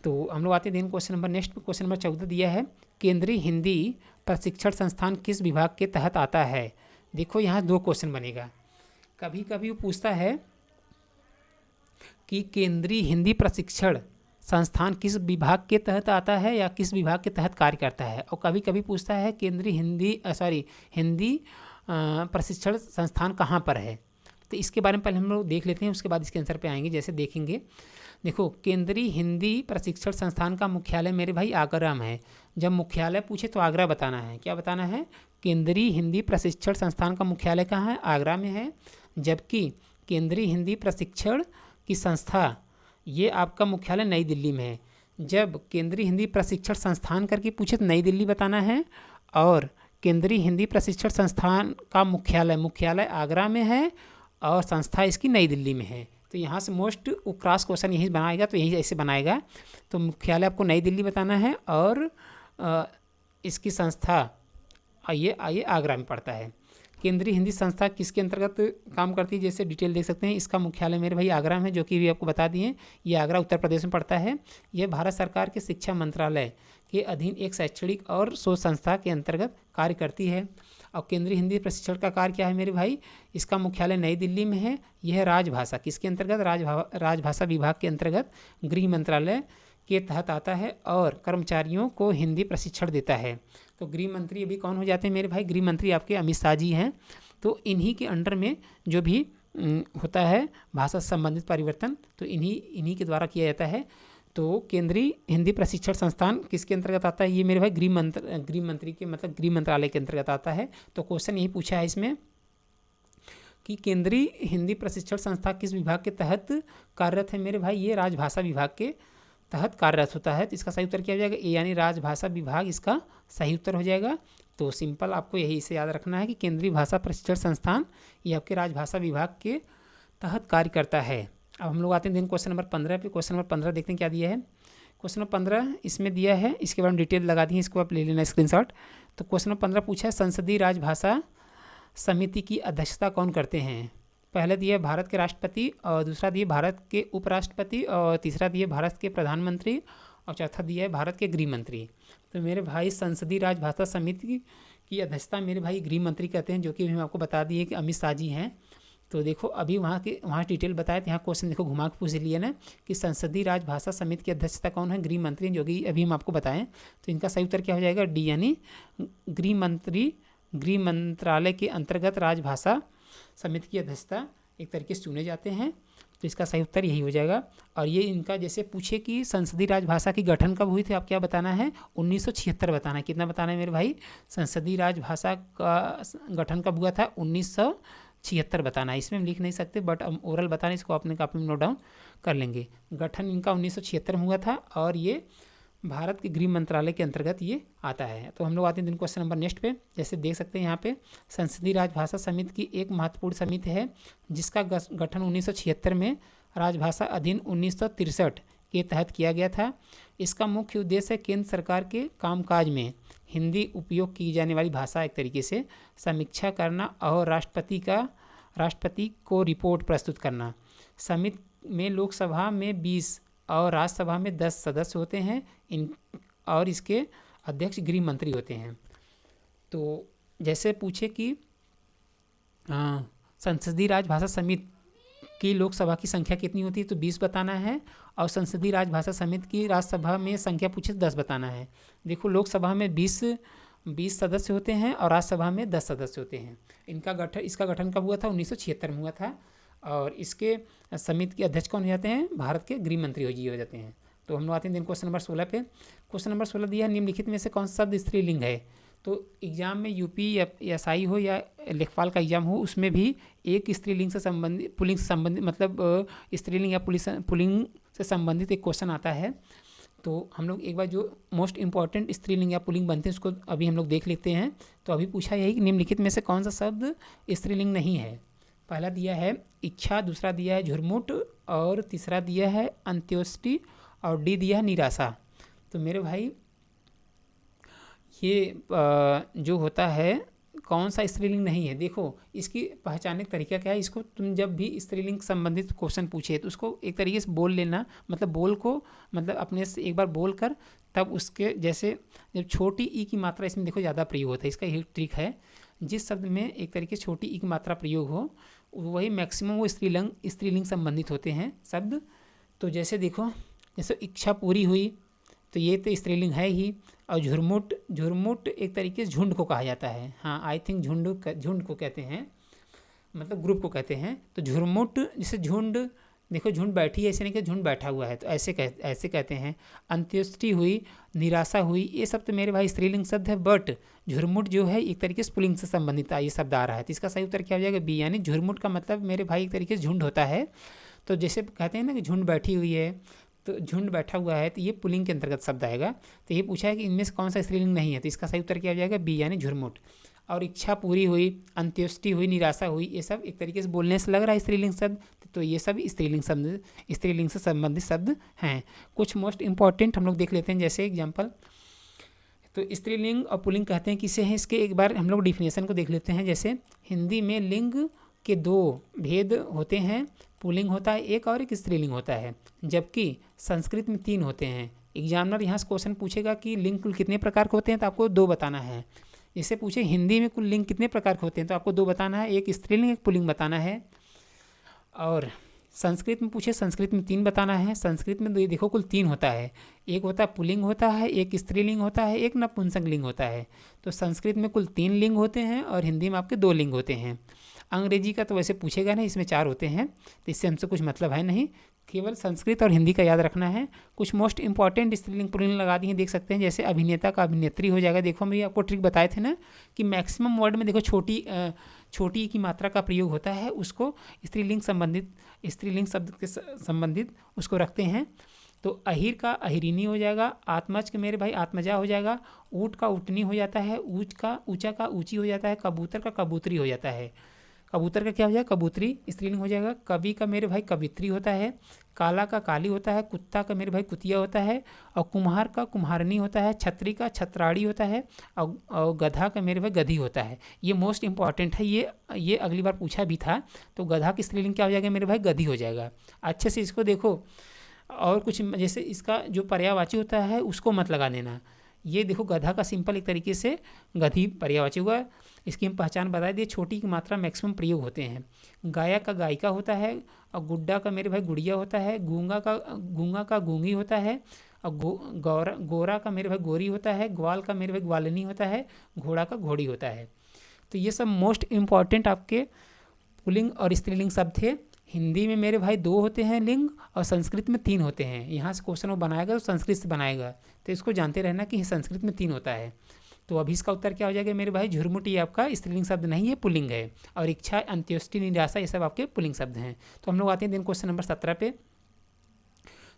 तो हम लोग आते हैं दिन क्वेश्चन नंबर नेक्स्ट पे। क्वेश्चन नंबर 14 दिया है, केंद्रीय हिंदी प्रशिक्षण संस्थान किस विभाग के तहत आता है। देखो यहाँ 2 क्वेश्चन बनेगा। कभी कभी वो पूछता है कि केंद्रीय हिंदी प्रशिक्षण संस्थान किस विभाग के तहत आता है या किस विभाग के तहत कार्य करता है। और कभी कभी पूछता है केंद्रीय हिंदी प्रशिक्षण संस्थान कहाँ पर है। तो इसके बारे में पहले हम लोग देख लेते हैं, उसके बाद इसके आंसर पे आएंगे। जैसे देखेंगे, देखो केंद्रीय हिंदी प्रशिक्षण संस्थान का मुख्यालय मेरे भाई आगरा में है। जब मुख्यालय पूछे तो आगरा बताना है। क्या बताना है, केंद्रीय हिंदी प्रशिक्षण संस्थान का मुख्यालय कहाँ है, आगरा में है। जबकि केंद्रीय हिंदी प्रशिक्षण की संस्था, ये आपका मुख्यालय नई दिल्ली में है। जब केंद्रीय हिंदी प्रशिक्षण संस्थान करके पूछे तो नई दिल्ली बताना है, और केंद्रीय हिंदी प्रशिक्षण संस्थान का मुख्यालय आगरा में है और संस्था इसकी नई दिल्ली में है। तो यहाँ से मोस्ट क्रॉस क्वेश्चन यही बनाएगा, तो यही ऐसे बनाएगा। तो मुख्यालय आपको नई दिल्ली बताना है और इसकी संस्था ये आगरा में पड़ता है। केंद्रीय हिंदी संस्था किसके अंतर्गत काम करती है, जैसे डिटेल देख सकते हैं। इसका मुख्यालय मेरे भाई आगरा में, जो कि भी आपको बता दिए, ये आगरा उत्तर प्रदेश में पड़ता है। यह भारत सरकार के शिक्षा मंत्रालय के अधीन एक शैक्षणिक और शोध संस्था के अंतर्गत कार्य करती है। और केंद्रीय हिंदी प्रशिक्षण का कार्य क्या है मेरे भाई, इसका मुख्यालय नई दिल्ली में है। यह राजभाषा किसके अंतर्गत, राजभाषा विभाग के अंतर्गत गृह मंत्रालय के तहत आता है और कर्मचारियों को हिंदी प्रशिक्षण देता है। तो गृह मंत्री अभी कौन हो जाते हैं मेरे भाई? गृह मंत्री आपके अमित शाह जी हैं। तो इन्हीं के अंडर में जो भी होता है भाषा से संबंधित परिवर्तन, तो इन्हीं के द्वारा किया जाता है। तो केंद्रीय हिंदी प्रशिक्षण संस्थान किसके अंतर्गत आता है? ये मेरे भाई गृह मंत्री के मतलब गृह मंत्रालय के अंतर्गत आता है। तो क्वेश्चन यही पूछा है इसमें कि केंद्रीय हिंदी प्रशिक्षण संस्था किस विभाग के तहत कार्यरत है मेरे भाई? ये राजभाषा विभाग के तहत कार्यरत होता है। तो इसका सही उत्तर क्या हो जाएगा? ए यानी राजभाषा विभाग इसका सही उत्तर हो जाएगा। तो सिंपल आपको यही से याद रखना है कि केंद्रीय भाषा प्रशिक्षण संस्थान ये आपके राजभाषा विभाग के तहत कार्य करता है। अब हम लोग आते हैं दिन क्वेश्चन नंबर 15 पे। क्वेश्चन नंबर 15 देखते हैं क्या दिया है। क्वेश्चन नंबर 15 इसमें दिया है, इसके बारे में डिटेल लगा दी है, इसको आप ले लेना स्क्रीनशॉट। तो क्वेश्चन नंबर 15 पूछा है संसदीय राजभाषा समिति की अध्यक्षता कौन करते हैं? पहले दिए भारत के राष्ट्रपति, और दूसरा दिए भारत के उपराष्ट्रपति, और तीसरा दिए भारत के प्रधानमंत्री, और चौथा दिया है भारत के गृह मंत्री। तो मेरे भाई संसदीय राजभाषा समिति की अध्यक्षता मेरे भाई गृह मंत्री कहते हैं, जो कि हम आपको बता दिए कि अमित शाह जी हैं। तो देखो अभी वहाँ डिटेल बताया, तो यहाँ क्वेश्चन देखो घुमा के पूछ लिया ना कि संसदीय राजभाषा समिति की अध्यक्षता कौन है? गृह मंत्री, जो कि अभी हम आपको बताएं। तो इनका सही उत्तर क्या हो जाएगा? डी यानी गृह मंत्री, गृह मंत्रालय के अंतर्गत राजभाषा समिति की अध्यक्षता एक तरीके से चुने जाते हैं। तो इसका सही उत्तर यही हो जाएगा। और ये इनका जैसे पूछे कि संसदीय राजभाषा की गठन कब हुई थी, आप क्या बताना है? 1976 बताना है। कितना बताना है मेरे भाई? संसदीय राजभाषा का गठन कब हुआ था? 1976 बताना है। इसमें हम लिख नहीं सकते, बट हम ओरल बताना, इसको अपने कॉपी में नोट डाउन कर लेंगे। गठन इनका 1976 में हुआ था और ये भारत के गृह मंत्रालय के अंतर्गत ये आता है। तो हम लोग आते हैं दिन क्वेश्चन नंबर नेक्स्ट पे। जैसे देख सकते हैं यहाँ पे संसदीय राजभाषा समिति की एक महत्वपूर्ण समिति है जिसका गठन 1976 में राजभाषा अधिनियम 1963 के तहत किया गया था। इसका मुख्य उद्देश्य है केंद्र सरकार के कामकाज में हिंदी उपयोग की जाने वाली भाषा एक तरीके से समीक्षा करना और राष्ट्रपति को रिपोर्ट प्रस्तुत करना। समिति में लोकसभा में 20 और राज्यसभा में 10 सदस्य होते हैं। और इसके अध्यक्ष गृह मंत्री होते हैं। तो जैसे पूछे कि संसदीय राजभाषा समिति की लोकसभा की संख्या कितनी होती है, तो 20 बताना है। और संसदीय राजभाषा समिति की राज्यसभा में संख्या पूछे तो 10 बताना है। देखो लोकसभा में 20 सदस्य होते हैं और राज्यसभा में 10 सदस्य होते हैं। इसका गठन कब हुआ था? 1976 में हुआ था। और इसके समिति के अध्यक्ष कौन हो जाते हैं? भारत के गृह मंत्री हो जाते हैं। तो हम लोग आते हैं दिन क्वेश्चन नंबर 16 पे। क्वेश्चन नंबर 16 दिया निम्नलिखित में से कौन सा शब्द स्त्रीलिंग है? तो एग्जाम में यूपी या एसआई हो या लेखपाल का एग्जाम हो, उसमें भी एक स्त्रीलिंग से संबंधित, पुल्लिंग से संबंधित, मतलब स्त्रीलिंग या पुल्लिंग से संबंधित एक क्वेश्चन आता है। तो हम लोग एक बार जो मोस्ट इंपॉर्टेंट स्त्रीलिंग या पुल्लिंग बनते हैं उसको अभी हम लोग देख लेते हैं। तो अभी पूछा यही कि निम्नलिखित में से कौन सा शब्द स्त्रीलिंग नहीं है? पहला दिया है इच्छा, दूसरा दिया है झुरमुट, और तीसरा दिया है अंत्योष्टि, और डी दिया है निराशा। तो मेरे भाई ये जो होता है कौन सा स्त्रीलिंग नहीं है, देखो इसकी पहचानने का तरीका क्या है। इसको तुम जब भी स्त्रीलिंग संबंधित क्वेश्चन पूछे तो उसको एक तरीके से बोल लेना, मतलब बोल को मतलब अपने से एक बार बोल कर तब उसके जैसे जब छोटी ई की मात्रा इसमें देखो ज़्यादा प्रयोग होता है। इसका यही ट्रिक है, जिस शब्द में एक तरीके से छोटी ई की मात्रा प्रयोग हो वही मैक्सिमम वो स्त्रीलिंग संबंधित होते हैं शब्द। तो जैसे देखो जैसे इच्छा पूरी हुई तो ये तो स्त्रीलिंग है ही। और झुरमुट एक तरीके से झुंड को कहा जाता है। हाँ आई थिंक झुंड को कहते हैं, मतलब ग्रुप को कहते हैं। तो झुरमुट जैसे झुंड, देखो झुंड बैठी है, ऐसे नहीं कि झुंड बैठा हुआ है, तो ऐसे कहते हैं। अंत्येष्टि हुई, निराशा हुई, ये सब तो मेरे भाई स्त्रीलिंग शब्द है। बट झुरमुट जो है एक तरीके से पुल्लिंग से संबंधित ये शब्द आ रहा है। तो इसका सही उत्तर क्या हो जाएगा? बी यानी झुरमुट का मतलब मेरे भाई एक तरीके से झुंड होता है। तो जैसे कहते हैं ना कि झुंड बैठी हुई है, तो झुंड बैठा हुआ है, तो ये पुल्लिंग के अंतर्गत शब्द आएगा। तो ये पूछा है कि इनमें से कौन सा स्त्रीलिंग नहीं है, तो इसका सही उत्तर क्या हो जाएगा? बी यानी झुरमुट। और इच्छा पूरी हुई, अंत्योष्टि हुई, निराशा हुई, ये सब एक तरीके से बोलने से लग रहा है स्त्रीलिंग शब्द। तो ये सब स्त्रीलिंग से संबंधित शब्द हैं। कुछ मोस्ट इंपॉर्टेंट हम लोग देख लेते हैं, जैसे एग्जाम्पल। तो स्त्रीलिंग और पुल्लिंग कहते हैं किसे हैं, इसके एक बार हम लोग डिफिनेशन को देख लेते हैं। जैसे हिंदी में लिंग के 2 भेद होते हैं, पुल्लिंग होता है एक और एक स्त्रीलिंग होता है, जबकि संस्कृत में 3 होते हैं। एग्जामिनर यहाँ से क्वेश्चन पूछेगा कि लिंग कुल कितने प्रकार के होते हैं, तो आपको 2 बताना है। इससे पूछे हिंदी में कुल लिंग कितने प्रकार के होते हैं, तो आपको 2 बताना है, एक स्त्रीलिंग एक पुल्लिंग बताना है। और संस्कृत में पूछे, संस्कृत में 3 बताना है। संस्कृत में ये देखो कुल 3 होता है, एक होता है पुल्लिंग होता है, एक स्त्रीलिंग होता है, एक नपुंसक लिंग होता है। तो संस्कृत में कुल 3 लिंग होते हैं और हिंदी में आपके 2 लिंग होते हैं। अंग्रेजी का तो वैसे पूछेगा नहीं, इसमें 4 होते हैं, तो इससे हमसे कुछ मतलब है नहीं, केवल संस्कृत और हिंदी का याद रखना है। कुछ मोस्ट इंपॉर्टेंट स्त्रीलिंग पुल्लिंग लगा दी हैं, देख सकते हैं, जैसे अभिनेता का अभिनेत्री हो जाएगा। देखो हम ये आपको ट्रिक बताए थे ना कि मैक्सिमम वर्ड में देखो छोटी की मात्रा का प्रयोग होता है, उसको स्त्रीलिंग शब्द के संबंधित उसको रखते हैं। तो अहिर का अहिरिनी हो जाएगा, आत्मज के मेरे भाई आत्मजा हो जाएगा, ऊँट का ऊँटनी हो जाता है, ऊँचा का ऊँची हो जाता है, कबूतर का कबूतरी हो जाता है। कबूतर का क्या हो जाएगा? कबूतरी स्त्रीलिंग हो जाएगा। कवि का मेरे भाई कवित्री होता है, काला का काली होता है, कुत्ता का मेरे भाई कुतिया होता है, और कुम्हार का कुम्हारनी होता है, छतरी का छतराड़ी होता है, और गधा का मेरे भाई गधी होता है। ये मोस्ट इंपॉर्टेंट है, ये अगली बार पूछा भी था। तो गधा की स्त्रीलिंग क्या हो जाएगा मेरे भाई? गधी हो जाएगा। अच्छे से इसको देखो। और कुछ जैसे इसका जो पर्यायवाची होता है उसको मत लगा देना। ये देखो गधा का सिंपल एक तरीके से गधी पर्यायवाची हुआ। इसकी हम पहचान बता दिए, छोटी की मात्रा मैक्सिमम प्रयोग होते हैं। गाया का गायिका होता है, और गुड्डा का मेरे भाई गुड़िया होता है, गूंगा का गूंगी होता है, और गोरा का मेरे भाई गोरी होता है, ग्वाल का मेरे भाई ग्वालिनी होता है, घोड़ा का घोड़ी होता है। तो ये सब मोस्ट इम्पॉर्टेंट आपके पुल्लिंग और स्त्रीलिंग शब्द थे। हिंदी में मेरे भाई 2 होते हैं लिंग, और संस्कृत में 3 होते हैं। यहाँ से क्वेश्चन वो बनाएगा तो संस्कृत से बनाएगा, तो इसको जानते रहना कि संस्कृत में 3 होता है। तो अभी इसका उत्तर क्या हो जाएगा मेरे भाई? झुरमुटी आपका स्त्रीलिंग शब्द नहीं है, पुल्लिंग है। और इच्छा, अंत्येष्टि, निराशा ये सब आपके पुल्लिंग शब्द हैं। तो हम लोग आते हैं दिन क्वेश्चन नंबर 17 पे।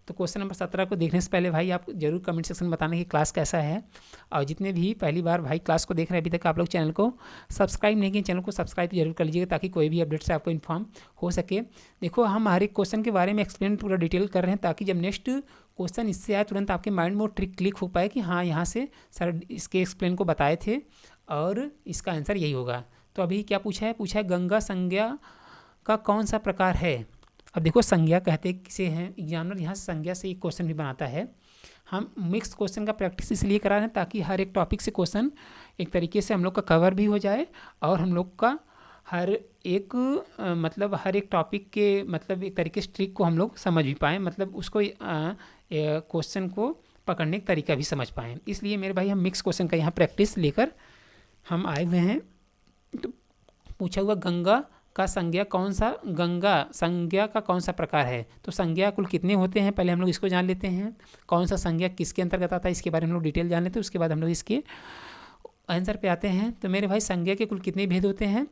तो क्वेश्चन नंबर 17 को देखने से पहले भाई आप जरूर कमेंट सेक्शन में बताना कि क्लास कैसा है। और जितने भी पहली बार भाई क्लास को देख रहे हैं अभी तक आप लोग चैनल को सब्सक्राइब नहीं किए, चैनल को सब्सक्राइब जरूर कर लीजिएगा, ताकि कोई भी अपडेट से आपको इन्फॉर्म हो सके। देखो हम हर एक क्वेश्चन के बारे में एक्सप्लेन पूरा डिटेल कर रहे हैं, ताकि जब नेक्स्ट क्वेश्चन इससे आए तुरंत आपके माइंड में वो ट्रिक क्लिक हो पाए कि हाँ यहाँ से सर इसके एक्सप्लेन को बताए थे और इसका आंसर यही होगा। तो अभी क्या पूछा है गंगा संज्ञा का कौन सा प्रकार है। अब देखो संज्ञा कहते किसे हैं, एग्जामिनर यहाँ से संज्ञा से एक क्वेश्चन भी बनाता है। हम मिक्स क्वेश्चन का प्रैक्टिस इसलिए करा रहे हैं ताकि हर एक टॉपिक से क्वेश्चन एक तरीके से हम लोग का कवर भी हो जाए, और हम लोग का हर एक हर एक टॉपिक के एक तरीके से ट्रिक को हम लोग समझ भी पाएँ, उसको क्वेश्चन को पकड़ने का तरीका भी समझ पाएँ। इसलिए मेरे भाई हम मिक्स क्वेश्चन का यहाँ प्रैक्टिस लेकर हम आए हुए हैं। तो पूछा हुआ गंगा संज्ञा का कौन सा प्रकार है। तो संज्ञा कुल कितने होते हैं, पहले हम लोग इसको जान लेते हैं। कौन सा संज्ञा किसके अंतर्गत आता है, इसके बारे में हम लोग डिटेल जान लेते हैं, उसके बाद हम लोग इसके आंसर पे आते हैं। तो मेरे भाई संज्ञा के कुल कितने भेद होते हैं?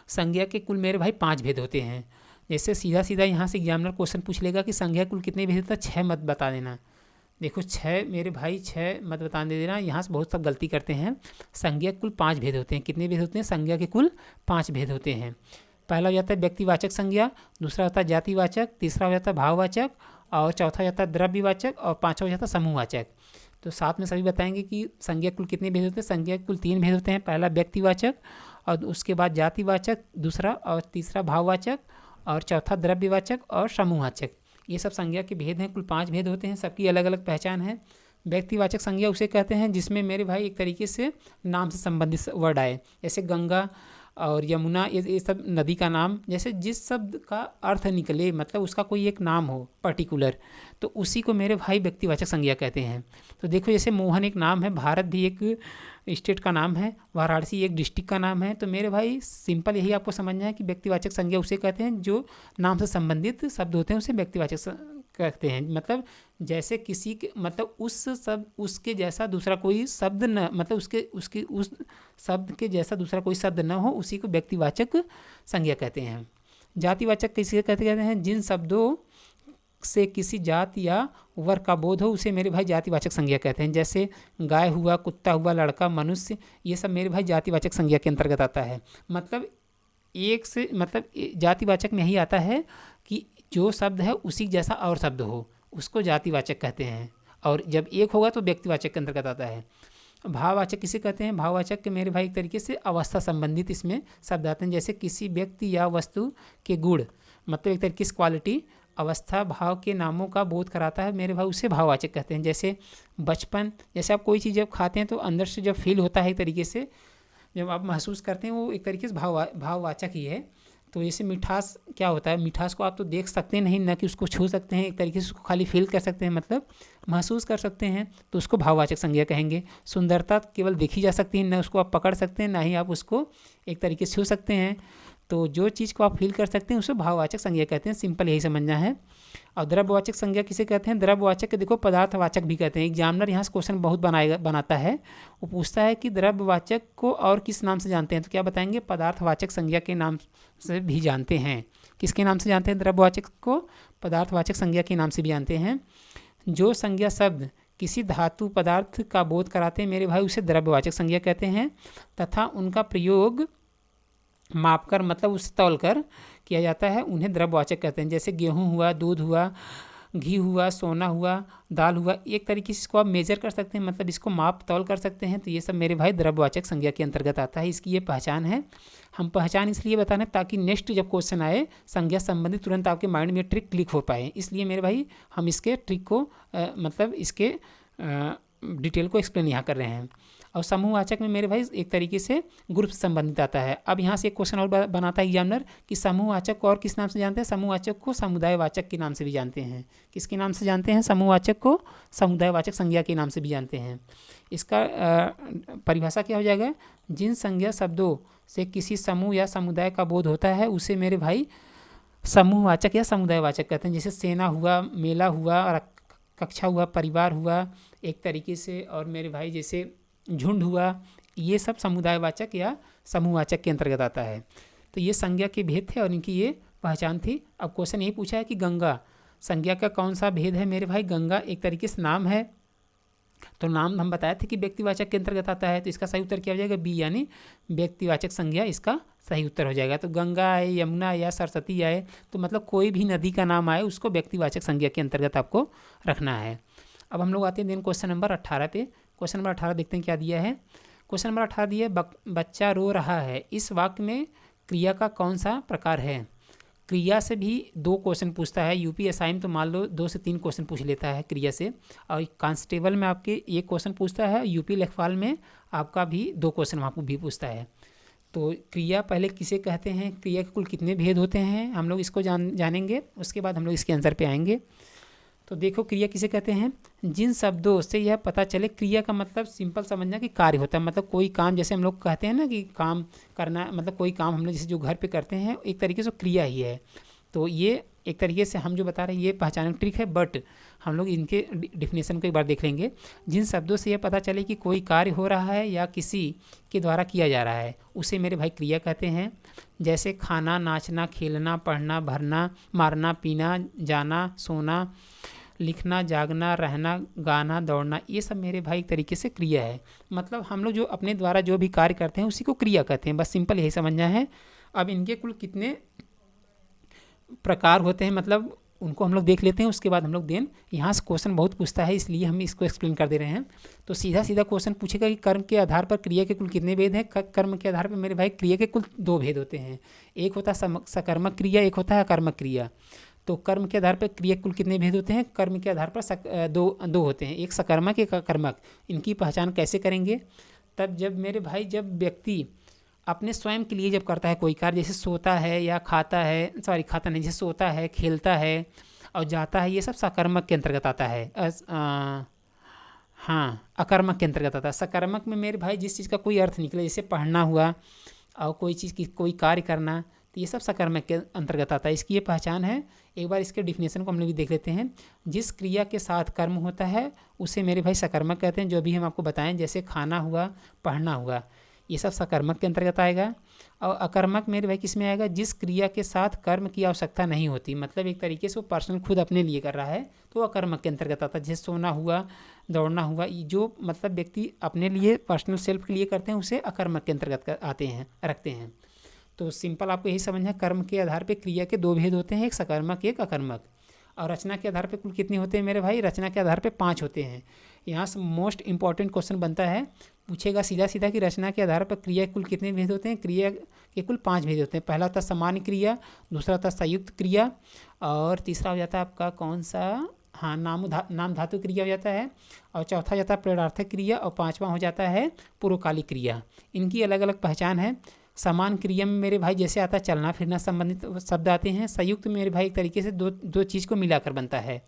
संज्ञा के कुल मेरे भाई 5 भेद होते हैं। जैसे सीधा यहाँ से एग्जामिनर क्वेश्चन पूछ लेगा कि संज्ञा कुल कितने भेद होता है, 6 मत बता देना। देखो 6 मेरे भाई 6 मत बता देना, यहाँ से बहुत सब गलती करते हैं। संज्ञा के कुल 5 भेद होते हैं। कितने भेद होते हैं? संज्ञा के कुल 5 भेद होते हैं। पहला हो जाता है व्यक्तिवाचक संज्ञा, दूसरा होता है जातिवाचक, तीसरा हो जाता है भाववाचक, और चौथा हो जाता है द्रव्यवाचक, और पाँचवा हो जाता है समूहवाचक। तो साथ में सभी बताएंगे कि संज्ञा कुल कितने भेद होते हैं। संज्ञा कुल 3 भेद होते हैं। पहला व्यक्तिवाचक, और उसके बाद जातिवाचक, दूसरा और तीसरा भाववाचक, और चौथा द्रव्यवाचक और समूहवाचक। ये सब संज्ञा के भेद हैं। कुल 5 भेद होते हैं, सबकी अलग अलग पहचान है। व्यक्तिवाचक संज्ञा उसे कहते हैं जिसमें मेरे भाई एक तरीके से नाम से संबंधित वर्ड आए, जैसे गंगा और यमुना, ये सब नदी का नाम। जैसे जिस शब्द का अर्थ निकले, उसका कोई एक नाम हो पर्टिकुलर, तो उसी को मेरे भाई व्यक्तिवाचक संज्ञा कहते हैं। तो देखो जैसे मोहन एक नाम है, भारत भी एक स्टेट का नाम है, वाराणसी एक डिस्ट्रिक्ट का नाम है। तो मेरे भाई सिंपल यही आपको समझना है कि व्यक्तिवाचक संज्ञा उसे कहते हैं जो नाम से संबंधित शब्द होते हैं, उसे व्यक्तिवाचक कहते हैं। जैसे किसी के उसके जैसा दूसरा कोई शब्द न, उसके उस शब्द के जैसा दूसरा कोई शब्द न हो, उसी को व्यक्तिवाचक संज्ञा कहते हैं। जातिवाचक किसे कहते हैं? जिन शब्दों से किसी जाति या वर्ग का बोध हो, उसे मेरे भाई जातिवाचक संज्ञा कहते हैं। जैसे गाय हुआ, कुत्ता हुआ, लड़का, मनुष्य, ये सब मेरे भाई जातिवाचक संज्ञा के अंतर्गत आता है। जातिवाचक में यही आता है कि जो शब्द है उसी जैसा और शब्द हो, उसको जातिवाचक कहते हैं। और जब एक होगा तो व्यक्तिवाचक के अंतर्गत आता है। भाववाचक किसे कहते हैं? भाववाचक के मेरे भाई एक तरीके से अवस्था संबंधित इसमें शब्द आते हैं। जैसे किसी व्यक्ति या वस्तु के गुण, एक तरीके से क्वालिटी, अवस्था, भाव के नामों का बोध कराता है मेरे भाई, उसे भाववाचक कहते हैं। जैसे बचपन, जैसे आप कोई चीज़ जब खाते हैं तो अंदर से जब फील होता है एक तरीके से, जब आप महसूस करते हैं, वो एक तरीके से भाववाचक ही है। तो जैसे मिठास क्या होता है, मिठास को आप तो देख सकते नहीं, ना कि उसको छू सकते हैं, एक तरीके से उसको खाली फील कर सकते हैं, मतलब महसूस कर सकते हैं, तो उसको भाववाचक संज्ञा कहेंगे। सुंदरता केवल देखी जा सकती है, ना उसको आप पकड़ सकते हैं, ना ही आप उसको एक तरीके से छू सकते हैं। तो जो चीज़ को आप फील कर सकते हैं उसे भाववाचक संज्ञा कहते हैं। सिंपल यही समझना है। और द्रव्यवाचक संज्ञा किसे कहते हैं? द्रव्यवाचक के देखो पदार्थवाचक भी कहते हैं। एग्जामिनर यहाँ से क्वेश्चन बहुत बनाता है। वो पूछता है कि द्रव्यवाचक को और किस नाम से जानते हैं, तो क्या बताएंगे? पदार्थवाचक संज्ञा के नाम से भी जानते हैं। किसके नाम से जानते हैं? द्रव्यवाचक को पदार्थवाचक संज्ञा के नाम से भी जानते हैं। जो संज्ञा शब्द किसी धातु पदार्थ का बोध कराते हैं मेरे भाई, उसे द्रव्यवाचक संज्ञा कहते हैं। तथा उनका प्रयोग मापकर, मतलब उसे तौलकर किया जाता है, उन्हें द्रव्यवाचक कहते हैं। जैसे गेहूँ हुआ, दूध हुआ, घी हुआ, सोना हुआ, दाल हुआ, एक तरीके से इसको आप मेजर कर सकते हैं, मतलब इसको माप तौल कर सकते हैं। तो ये सब मेरे भाई द्रव्यवाचक संज्ञा के अंतर्गत आता है। इसकी ये पहचान है। हम पहचान इसलिए बता रहे हैं ताकि नेक्स्ट जब क्वेश्चन आए संज्ञा संबंधित तुरंत आपके माइंड में ट्रिक क्लिक हो पाए। इसलिए मेरे भाई हम इसके ट्रिक को मतलब इसके डिटेल को एक्सप्लेन यहाँ कर रहे हैं। और समूहवाचक में मेरे भाई एक तरीके से ग्रुप से संबंधित आता है। अब यहाँ से एक क्वेश्चन और बनाता है एग्जामिनर कि समूहवाचक को और किस नाम से जानते हैं? समूहवाचक को समुदायवाचक के नाम से भी जानते हैं। किसके नाम से जानते हैं? समूहवाचक को समुदायवाचक संज्ञा के नाम से भी जानते हैं। इसका परिभाषा क्या हो जाएगा? जिन संज्ञा शब्दों से किसी समूह या समुदाय का बोध होता है उसे मेरे भाई समूहवाचक या समुदायवाचक कहते हैं। जैसे सेना हुआ, मेला हुआ, और कक्षा हुआ, परिवार हुआ एक तरीके से, और मेरे भाई जैसे झुंड हुआ, ये सब समुदायवाचक या समूहवाचक के अंतर्गत आता है। तो ये संज्ञा के भेद थे और इनकी ये पहचान थी। अब क्वेश्चन यही पूछा है कि गंगा संज्ञा का कौन सा भेद है मेरे भाई? गंगा एक तरीके से नाम है, तो नाम हम बताए थे कि व्यक्तिवाचक के अंतर्गत आता है। तो इसका सही उत्तर क्या हो जाएगा? बी, यानी व्यक्तिवाचक संज्ञा इसका सही उत्तर हो जाएगा। तो गंगा आए, यमुना या सरस्वती आए, तो मतलब कोई भी नदी का नाम आए उसको व्यक्तिवाचक संज्ञा के अंतर्गत आपको रखना है। अब हम लोग आते हैं दिन क्वेश्चन नंबर 18 पे। क्वेश्चन नंबर 18 देखते हैं क्या दिया है। क्वेश्चन नंबर 18 दिया है, बच्चा रो रहा है। इस वाक्य में क्रिया का कौन सा प्रकार है? क्रिया से भी 2 क्वेश्चन पूछता है। यूपीएसआई में तो मान लो 2 से 3 क्वेश्चन पूछ लेता है क्रिया से, और कांस्टेबल में आपके 1 क्वेश्चन पूछता है। यूपी लेखपाल में आपका भी 2 क्वेश्चन वहाँ भी पूछता है। तो क्रिया पहले किसे कहते हैं, क्रिया के कुल कितने भेद होते हैं, हम लोग इसको जानेंगे। उसके बाद हम लोग इसके आंसर पे आएंगे। तो देखो क्रिया किसे कहते हैं? जिन शब्दों से यह पता चले, क्रिया का मतलब सिंपल समझना कि कार्य होता है, मतलब कोई काम, जैसे हम लोग कहते हैं ना कि काम करना, मतलब कोई काम हम लोग जैसे जो घर पे करते हैं एक तरीके से क्रिया ही है। तो ये एक तरीके से हम जो बता रहे हैं ये पहचानने की ट्रिक है, बट हम लोग इनके डिफिनेशन को एक बार देख लेंगे। जिन शब्दों से यह पता चले कि कोई कार्य हो रहा है या किसी के द्वारा किया जा रहा है उसे मेरे भाई क्रिया कहते हैं। जैसे खाना, नाचना, खेलना, पढ़ना, भरना, मारना, पीना, जाना, सोना, लिखना, जागना, रहना, गाना, दौड़ना, ये सब मेरे भाई एक तरीके से क्रिया है। मतलब हम लोग जो अपने द्वारा जो भी कार्य करते हैं उसी को क्रिया कहते हैं। बस सिंपल यही समझना है। अब इनके कुल कितने प्रकार होते हैं, मतलब उनको हम लोग देख लेते हैं। उसके बाद हम लोग यहाँ से क्वेश्चन बहुत पूछता है, इसलिए हम इसको एक्सप्लेन कर दे रहे हैं। तो सीधा सीधा क्वेश्चन पूछेगा कि कर्म के आधार पर क्रिया के कुल कितने भेद हैं। कर्म के आधार पर मेरे भाई क्रिया के कुल 2 भेद होते हैं। एक होता है सकर्मक क्रिया, एक होता है अकर्मक क्रिया। तो कर्म के आधार पर क्रिया कुल कितने भेद होते हैं? कर्म के आधार पर दो होते हैं, एक सकर्मक एक अकर्मक। इनकी पहचान कैसे करेंगे? तब जब मेरे भाई जब व्यक्ति अपने स्वयं के लिए जब करता है कोई कार्य, जैसे सोता है या खाता है, खाता नहीं, जैसे सोता है, खेलता है और जाता है, ये सब सकर्मक के अंतर्गत आता है। हाँ, अकर्मक के अंतर्गत आता है। सकर्मक में मेरे भाई जिस चीज़ का कोई अर्थ निकले, जैसे पढ़ना हुआ और कोई चीज़ की कोई कार्य करना, तो ये सब सकर्मक के अंतर्गत आता है। इसकी ये पहचान है। एक बार इसके डिफिनेशन को हम लोग भी देख लेते हैं। जिस क्रिया के साथ कर्म होता है उसे मेरे भाई सकर्मक कहते हैं। जो भी हम आपको बताएं, जैसे खाना हुआ, पढ़ना हुआ, ये सब सकर्मक के अंतर्गत आएगा। और अकर्मक मेरे भाई किस में आएगा? जिस क्रिया के साथ कर्म की आवश्यकता नहीं होती, मतलब एक तरीके से वो पर्सनल खुद अपने लिए कर रहा है, तो अकर्मक के अंतर्गत आता है। जैसे सोना हुआ, दौड़ना हुआ, जो मतलब व्यक्ति अपने लिए पर्सनल सेल्फ के लिए करते हैं उसे अकर्मक के अंतर्गत आते हैं, रखते हैं। तो सिंपल आपको यही समझना है, कर्म के आधार पे क्रिया के 2 भेद होते हैं, एक सकर्मक एक अकर्मक। और रचना के आधार पे कुल कितने होते हैं मेरे भाई? रचना के आधार पे 5 होते हैं। यहाँ से मोस्ट इंपॉर्टेंट क्वेश्चन बनता है, पूछेगा सीधा सीधा कि रचना के आधार पर क्रिया के कुल कितने भेद होते हैं? क्रिया के कुल 5 भेद होते हैं। पहला होता है सामान्य क्रिया, दूसरा होता है संयुक्त क्रिया, और तीसरा हो जाता है आपका कौन सा? हाँ, नाम धातु क्रिया हो जाता है, और चौथा हो जाता है प्रेरणार्थक क्रिया, और 5वां हो जाता है पूर्वकालिक क्रिया। इनकी अलग अलग पहचान है। समान क्रिया में मेरे भाई जैसे आता है चलना फिरना संबंधित शब्द आते हैं। संयुक्त मेरे भाई एक तरीके से दो चीज़ को मिलाकर बनता है,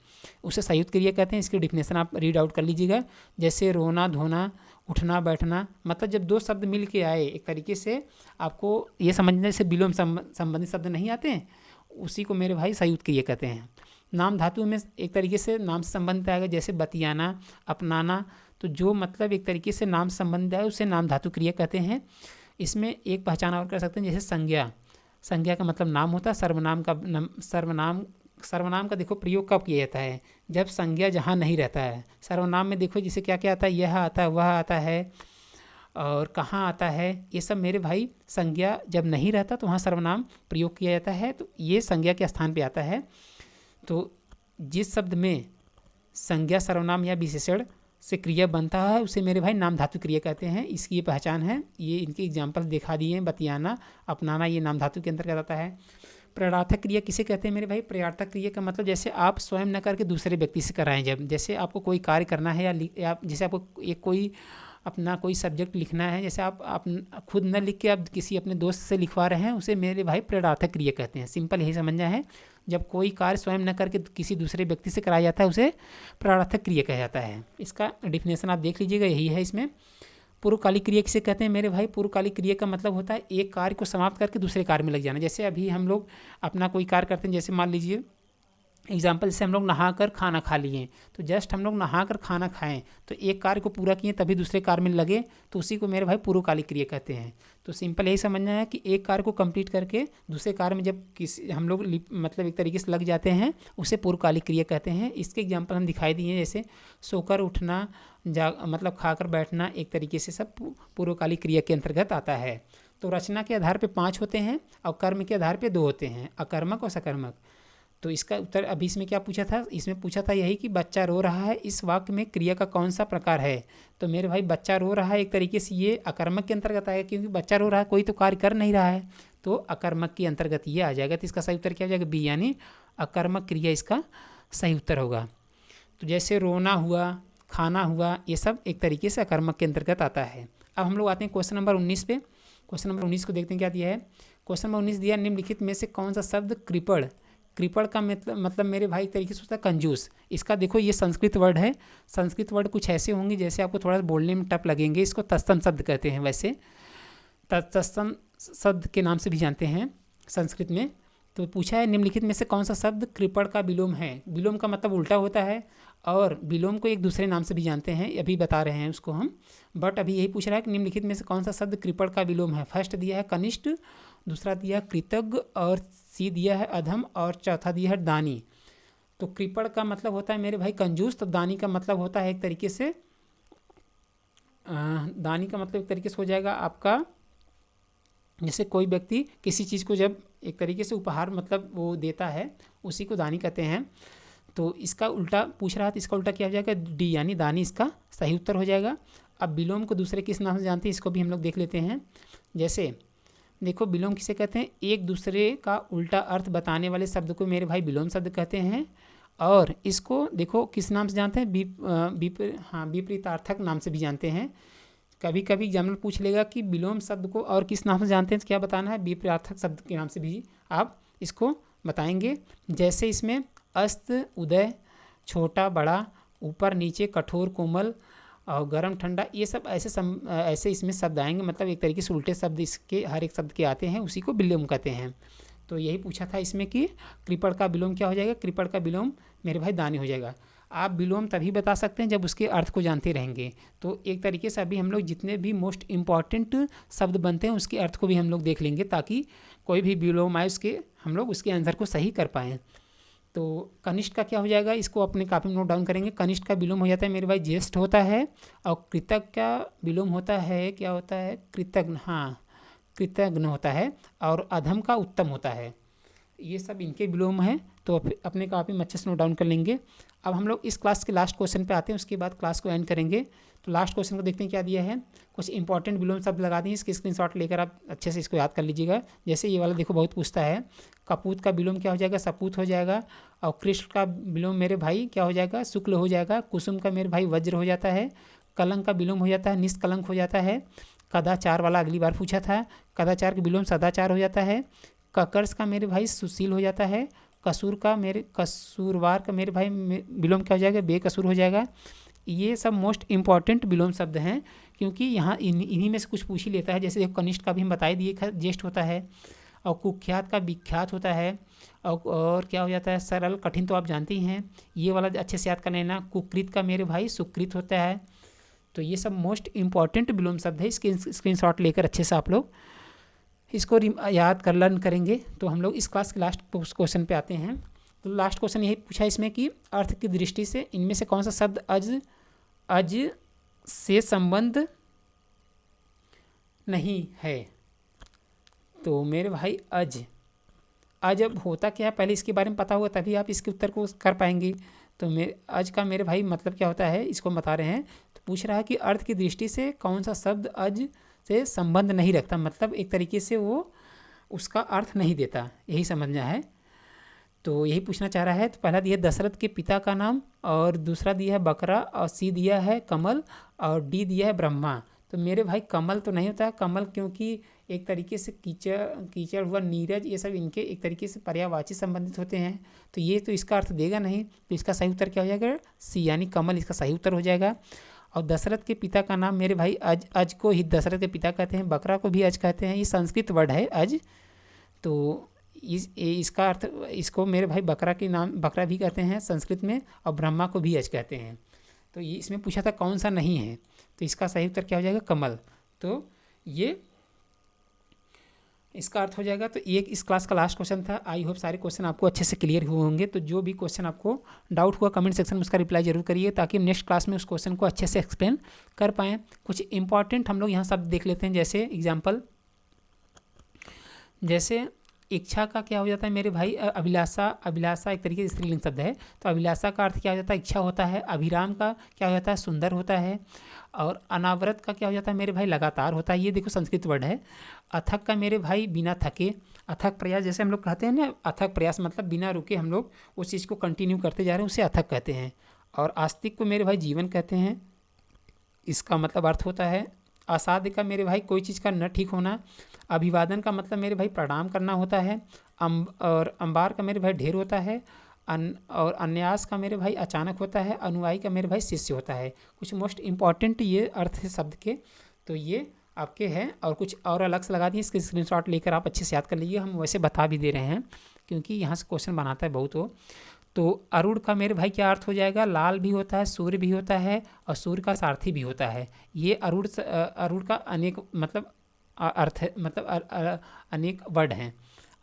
उसे संयुक्त क्रिया कहते हैं। इसकी डिफिनेशन आप रीड आउट कर लीजिएगा। जैसे रोना धोना, उठना बैठना, मतलब जब दो शब्द मिल के आए एक तरीके से आपको ये समझना जैसे विलोम संबंधित शब्द नहीं आते हैं, उसी को मेरे भाई संयुक्त क्रिया कहते हैं। नाम धातु में एक तरीके से नाम से संबंधित आएगा, जैसे बतियाना, अपनाना, तो जो मतलब एक तरीके से नाम संबंध है उसे नाम धातु क्रिया कहते हैं। इसमें एक पहचान और कर सकते हैं, जैसे संज्ञा, संज्ञा का मतलब नाम होता है। सर्वनाम का देखो प्रयोग कब किया जाता है, जब संज्ञा जहाँ नहीं रहता है। सर्वनाम में देखो जैसे क्या क्या आता है, यह आता है, वह आता है और कहाँ आता है, ये सब मेरे भाई संज्ञा जब नहीं रहता तो वहाँ सर्वनाम प्रयोग किया जाता है, तो ये संज्ञा के स्थान पे आता है। तो जिस शब्द में संज्ञा सर्वनाम या विशेषण से क्रिया बनता है उसे मेरे भाई नाम धातु क्रिया कहते हैं। इसकी ये पहचान है, ये इनके एग्जाम्पल दिखा दिए हैं। बतियाना, अपनाना, ये नाम धातु के अंतर्गत आता है। प्रयार्थक क्रिया किसे कहते हैं मेरे भाई? प्रयार्थक क्रिया का मतलब जैसे आप स्वयं न करके दूसरे व्यक्ति से कराएं। जब जैसे आपको कोई कार्य करना है या जैसे आपको एक कोई अपना कोई सब्जेक्ट लिखना है, जैसे आप खुद न लिख के आप किसी अपने दोस्त से लिखवा रहे हैं, उसे मेरे भाई प्रयार्थक क्रिया कहते हैं। सिंपल यही समझना है, जब कोई कार्य स्वयं न करके किसी दूसरे व्यक्ति से कराया जाता है उसे प्रयार्थक क्रिया कहा जाता है। इसका डिफिनेशन आप देख लीजिएगा, यही है इसमें। पूर्वकालिक क्रिया किसे कहते हैं मेरे भाई? पूर्वकालिक क्रिया का मतलब होता है एक कार्य को समाप्त करके दूसरे कार्य में लग जाना। जैसे अभी हम लोग अपना कोई कार्य करते हैं, जैसे मान लीजिए एग्जाम्पल से हम लोग नहाकर खाना खा लिए, तो जस्ट हम लोग नहाकर खाना खाएं तो एक कार्य को पूरा किए तभी दूसरे कार्य में लगे, तो उसी को मेरे भाई पूर्वकालिक क्रिया कहते हैं। तो सिंपल यही समझना है कि एक कार्य को कंप्लीट करके दूसरे कार्य में जब किसी हम लोग मतलब एक तरीके से लग जाते हैं उसे पूर्वकालिक क्रिया कहते हैं। इसके एग्जाम्पल हम दिखाई दिए हैं, जैसे सोकर उठना, मतलब खाकर बैठना, एक तरीके से सब पूर्वकालिक क्रिया के अंतर्गत आता है। तो रचना के आधार पर 5 होते हैं और कर्म के आधार पर 2 होते हैं, अकर्मक और सकर्मक। तो इसका उत्तर अभी इसमें क्या पूछा था? इसमें पूछा था यही कि बच्चा रो रहा है, इस वाक्य में क्रिया का कौन सा प्रकार है? तो मेरे भाई बच्चा रो रहा है एक तरीके से ये अकर्मक के अंतर्गत आएगा, क्योंकि बच्चा रो रहा है, कोई तो कार्य कर नहीं रहा है, तो अकर्मक के अंतर्गत ये आ जाएगा। तो इसका सही उत्तर क्या हो जाएगा? बी, यानी अकर्मक क्रिया इसका सही उत्तर होगा। तो जैसे रोना हुआ, खाना हुआ, ये सब एक तरीके से अकर्मक के अंतर्गत आता है। अब हम लोग आते हैं क्वेश्चन नंबर 19 पे। क्वेश्चन नंबर 19 को देखते हैं क्या दिया है। क्वेश्चन नंबर 19 दिया, निम्नलिखित में से कौन सा शब्द कृपण, कृपण का मतलब मेरे भाई एक तरीके से होता है कंजूस। इसका देखो ये संस्कृत वर्ड है, संस्कृत वर्ड कुछ ऐसे होंगे जैसे आपको थोड़ा बोलने में टफ लगेंगे। इसको तत्सम शब्द कहते हैं, वैसे तत्सम शब्द के नाम से भी जानते हैं संस्कृत में। तो पूछा है निम्नलिखित में से कौन सा शब्द कृपण का विलोम है। विलोम का मतलब उल्टा होता है, और विलोम को एक दूसरे नाम से भी जानते हैं, अभी बता रहे हैं उसको हम। बट अभी यही पूछ रहा है कि निम्नलिखित में से कौन सा शब्द कृपण का विलोम है। फर्स्ट दिया है कनिष्ठ, दूसरा दिया कृतज्ञ, और सी दिया है अधम, और चौथा दिया है दानी। तो कृपण का मतलब होता है मेरे भाई कंजूस, तो दानी का मतलब होता है एक तरीके से दानी का मतलब एक तरीके से हो जाएगा आपका, जैसे कोई व्यक्ति किसी चीज़ को जब एक तरीके से उपहार मतलब वो देता है, उसी को दानी कहते हैं। तो इसका उल्टा पूछ रहा है, तो इसका उल्टा क्या हो जाएगा? डी, यानी दानी इसका सही उत्तर हो जाएगा। अब विलोम को दूसरे किस नाम से जानते हैं, इसको भी हम लोग देख लेते हैं। जैसे देखो विलोम किसे कहते हैं? एक दूसरे का उल्टा अर्थ बताने वाले शब्द को मेरे भाई विलोम शब्द कहते हैं। और इसको देखो किस नाम से जानते हैं? विपरीतार्थक नाम से भी जानते हैं। कभी कभी एग्जामिनर पूछ लेगा कि विलोम शब्द को और किस नाम से जानते हैं, तो क्या बताना है? विपरीतार्थक शब्द के नाम से भी आप इसको बताएंगे। जैसे इसमें अस्त उदय, छोटा बड़ा, ऊपर नीचे, कठोर कोमल और गर्म ठंडा, ये सब ऐसे इसमें शब्द आएंगे। मतलब एक तरीके से उल्टे शब्द इसके हर एक शब्द के आते हैं, उसी को विलोम कहते हैं। तो यही पूछा था इसमें कि कृपण का विलोम क्या हो जाएगा? कृपण का विलोम मेरे भाई दानी हो जाएगा। आप विलोम तभी बता सकते हैं जब उसके अर्थ को जानते रहेंगे। तो एक तरीके से अभी हम लोग जितने भी मोस्ट इम्पॉर्टेंट शब्द बनते हैं उसके अर्थ को भी हम लोग देख लेंगे, ताकि कोई भी विलोम आए उसके हम लोग उसके आंसर को सही कर पाएँ। तो कनिष्ठ का क्या हो जाएगा? इसको अपने कापी में नोट डाउन करेंगे। कनिष्ठ का विलोम हो जाता है मेरे भाई ज्येष्ठ होता है, और कृतज्ञ का विलोम होता है, क्या होता है? कृतज्ञ, हाँ कृतज्ञ होता है, और अधम का उत्तम होता है। ये सब इनके विलोम हैं, तो अपने कापी में अच्छे से नोट डाउन कर लेंगे। अब हम लोग इस क्लास के लास्ट क्वेश्चन पे आते हैं, उसके बाद क्लास को एंड करेंगे। तो लास्ट क्वेश्चन को देखते हैं क्या दिया है। कुछ इंपॉर्टेंट विलोम शब्द लगा दिए, इसके स्क्रीनशॉट लेकर आप अच्छे से इसको याद कर लीजिएगा। जैसे ये वाला देखो बहुत पूछता है, कपूत का विलोम क्या हो जाएगा? सपूत हो जाएगा। और कृष्ण का विलोम मेरे भाई क्या हो जाएगा? शुक्ल हो जाएगा। कुसुम का मेरे भाई वज्र हो जाता है। कलंक का विलोम हो जाता है, निष्कलंक हो जाता है। कदाचार वाला अगली बार पूछा था, कदाचार के विलोम सदाचार हो जाता है। ककर्स का मेरे भाई सुशील हो जाता है। कसूरवार का मेरे भाई विलोम क्या हो जाएगा, बेकसूर हो जाएगा। ये सब मोस्ट इम्पॉर्टेंट विलोम शब्द हैं, क्योंकि यहाँ इन्हीं में से कुछ पूछ ही लेता है। जैसे कनिष्ठ का भी हम बता दिए, ज्येष्ठ होता है। और कुख्यात का विख्यात होता है। और क्या हो जाता है, सरल कठिन तो आप जानते ही हैं, ये वाला अच्छे से याद कर लेना। कुकृत का मेरे भाई सुकृत होता है। तो ये सब मोस्ट इम्पॉर्टेंट विलोम शब्द है। इसके स्क्रीनशॉट लेकर अच्छे से आप लोग इसको याद कर लर्न करेंगे। तो हम लोग इस क्लास के लास्ट क्वेश्चन पे आते हैं। तो लास्ट क्वेश्चन यही पूछा इसमें कि अर्थ की दृष्टि से इनमें से कौन सा शब्द अज से संबंध नहीं है। तो मेरे भाई अज अब होता क्या है, पहले इसके बारे में पता होगा तभी आप इसके उत्तर को कर पाएंगे। तो अज का मेरे भाई मतलब क्या होता है, इसको बता रहे हैं। तो पूछ रहा है कि अर्थ की दृष्टि से कौन सा शब्द अज से संबंध नहीं रखता, मतलब एक तरीके से वो उसका अर्थ नहीं देता, यही समझना है। तो यही पूछना चाह रहा है। तो पहला दिया है दशरथ के पिता का नाम, और दूसरा दिया है बकरा, और सी दिया है कमल, और डी दिया है ब्रह्मा। तो मेरे भाई कमल तो नहीं होता, कमल क्योंकि एक तरीके से कीचड़ हुआ, नीरज, ये सब इनके एक तरीके से पर्यायवाची संबंधित होते हैं। तो ये तो इसका अर्थ देगा नहीं। तो इसका सही उत्तर क्या हो जाएगा, सी यानी कमल इसका सही उत्तर हो जाएगा। और दशरथ के पिता का नाम मेरे भाई अज को ही दशरथ के पिता कहते हैं, बकरा को भी अज कहते हैं। ये संस्कृत वर्ड है अज। तो इसका अर्थ, इसको मेरे भाई बकरा के नाम बकरा भी कहते हैं संस्कृत में, और ब्रह्मा को भी अज कहते हैं। तो ये इसमें पूछा था कौन सा नहीं है, तो इसका सही उत्तर क्या हो जाएगा, कमल। तो ये इसका अर्थ हो जाएगा। तो ये इस क्लास का लास्ट क्वेश्चन था। आई होप सारे क्वेश्चन आपको अच्छे से क्लियर हुए होंगे। तो जो भी क्वेश्चन आपको डाउट हुआ कमेंट सेक्शन में उसका रिप्लाई जरूर करिए, ताकि हम नेक्स्ट क्लास में उस क्वेश्चन को अच्छे से एक्सप्लेन कर पाएँ। कुछ इंपॉर्टेंट हम लोग यहाँ शब्द देख लेते हैं। जैसे एग्जाम्पल, जैसे इच्छा का क्या हो जाता है मेरे भाई, अभिलाषा एक तरीके से स्त्रीलिंग शब्द है। तो अभिलाषा का अर्थ क्या हो जाता है, इच्छा होता है। अभिराम का क्या हो जाता है, सुंदर होता है। और अनावरत का क्या हो जाता है मेरे भाई, लगातार होता है। ये देखो संस्कृत वर्ड है। अथक का मेरे भाई बिना थके, अथक प्रयास, जैसे हम लोग कहते हैं ना, अथक प्रयास मतलब बिना रुके हम लोग उस चीज़ को कंटिन्यू करते जा रहे हैं, उसे अथक कहते हैं। और आस्तिक को मेरे भाई जीवन कहते हैं, इसका मतलब अर्थ होता है। असाध्य का मेरे भाई कोई चीज़ का न ठीक होना। अभिवादन का मतलब मेरे भाई प्रणाम करना होता है। और अंबार का मेरे भाई ढेर होता है। और अन्यास का मेरे भाई अचानक होता है। अनुयायी का मेरे भाई शिष्य होता है। कुछ मोस्ट इम्पॉर्टेंट ये अर्थ है शब्द के, तो ये आपके हैं। और कुछ और अलग से लगा दिए, इसके स्क्रीनशॉट लेकर आप अच्छे से याद कर लीजिए। हम वैसे बता भी दे रहे हैं क्योंकि यहाँ से क्वेश्चन बनाता है बहुत हो। तो अरुण का मेरे भाई क्या अर्थ हो जाएगा, लाल भी होता है, सूर्य भी होता है, और सूर्य का सारथी भी होता है। ये अरुण का अनेक मतलब अर्थ है, मतलब अनेक वर्ड हैं।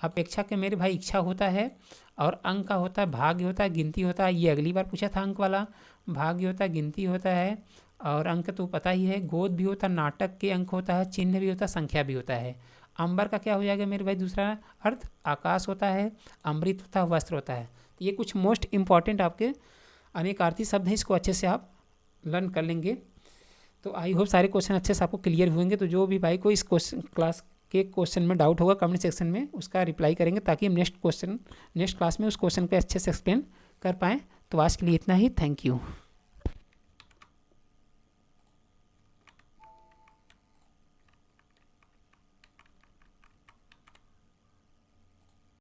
अपेक्षा के मेरे भाई इच्छा होता है। और अंक का होता है, भाग्य होता है, गिनती होता है। ये अगली बार पूछा था अंक वाला। भाग्य होता है, गिनती होता है, और अंक तो पता ही है। गोद भी होता है, नाटक के अंक होता है, चिन्ह भी होता है, संख्या भी होता है। अंबर का क्या हो जाएगा मेरे भाई, दूसरा अर्थ आकाश होता है, अमृत होता है, वस्त्र होता है। ये कुछ मोस्ट इम्पॉर्टेंट आपके अनेकार्थी शब्द हैं, इसको अच्छे से आप लर्न कर लेंगे। तो आई होप सारे क्वेश्चन अच्छे से आपको क्लियर होंगे। तो जो भी भाई को इस क्लास के क्वेश्चन में डाउट होगा कमेंट सेक्शन में उसका रिप्लाई करेंगे, ताकि हम नेक्स्ट क्लास में उस क्वेश्चन को अच्छे से एक्सप्लेन कर पाएँ। तो आज के लिए इतना ही, थैंक यू।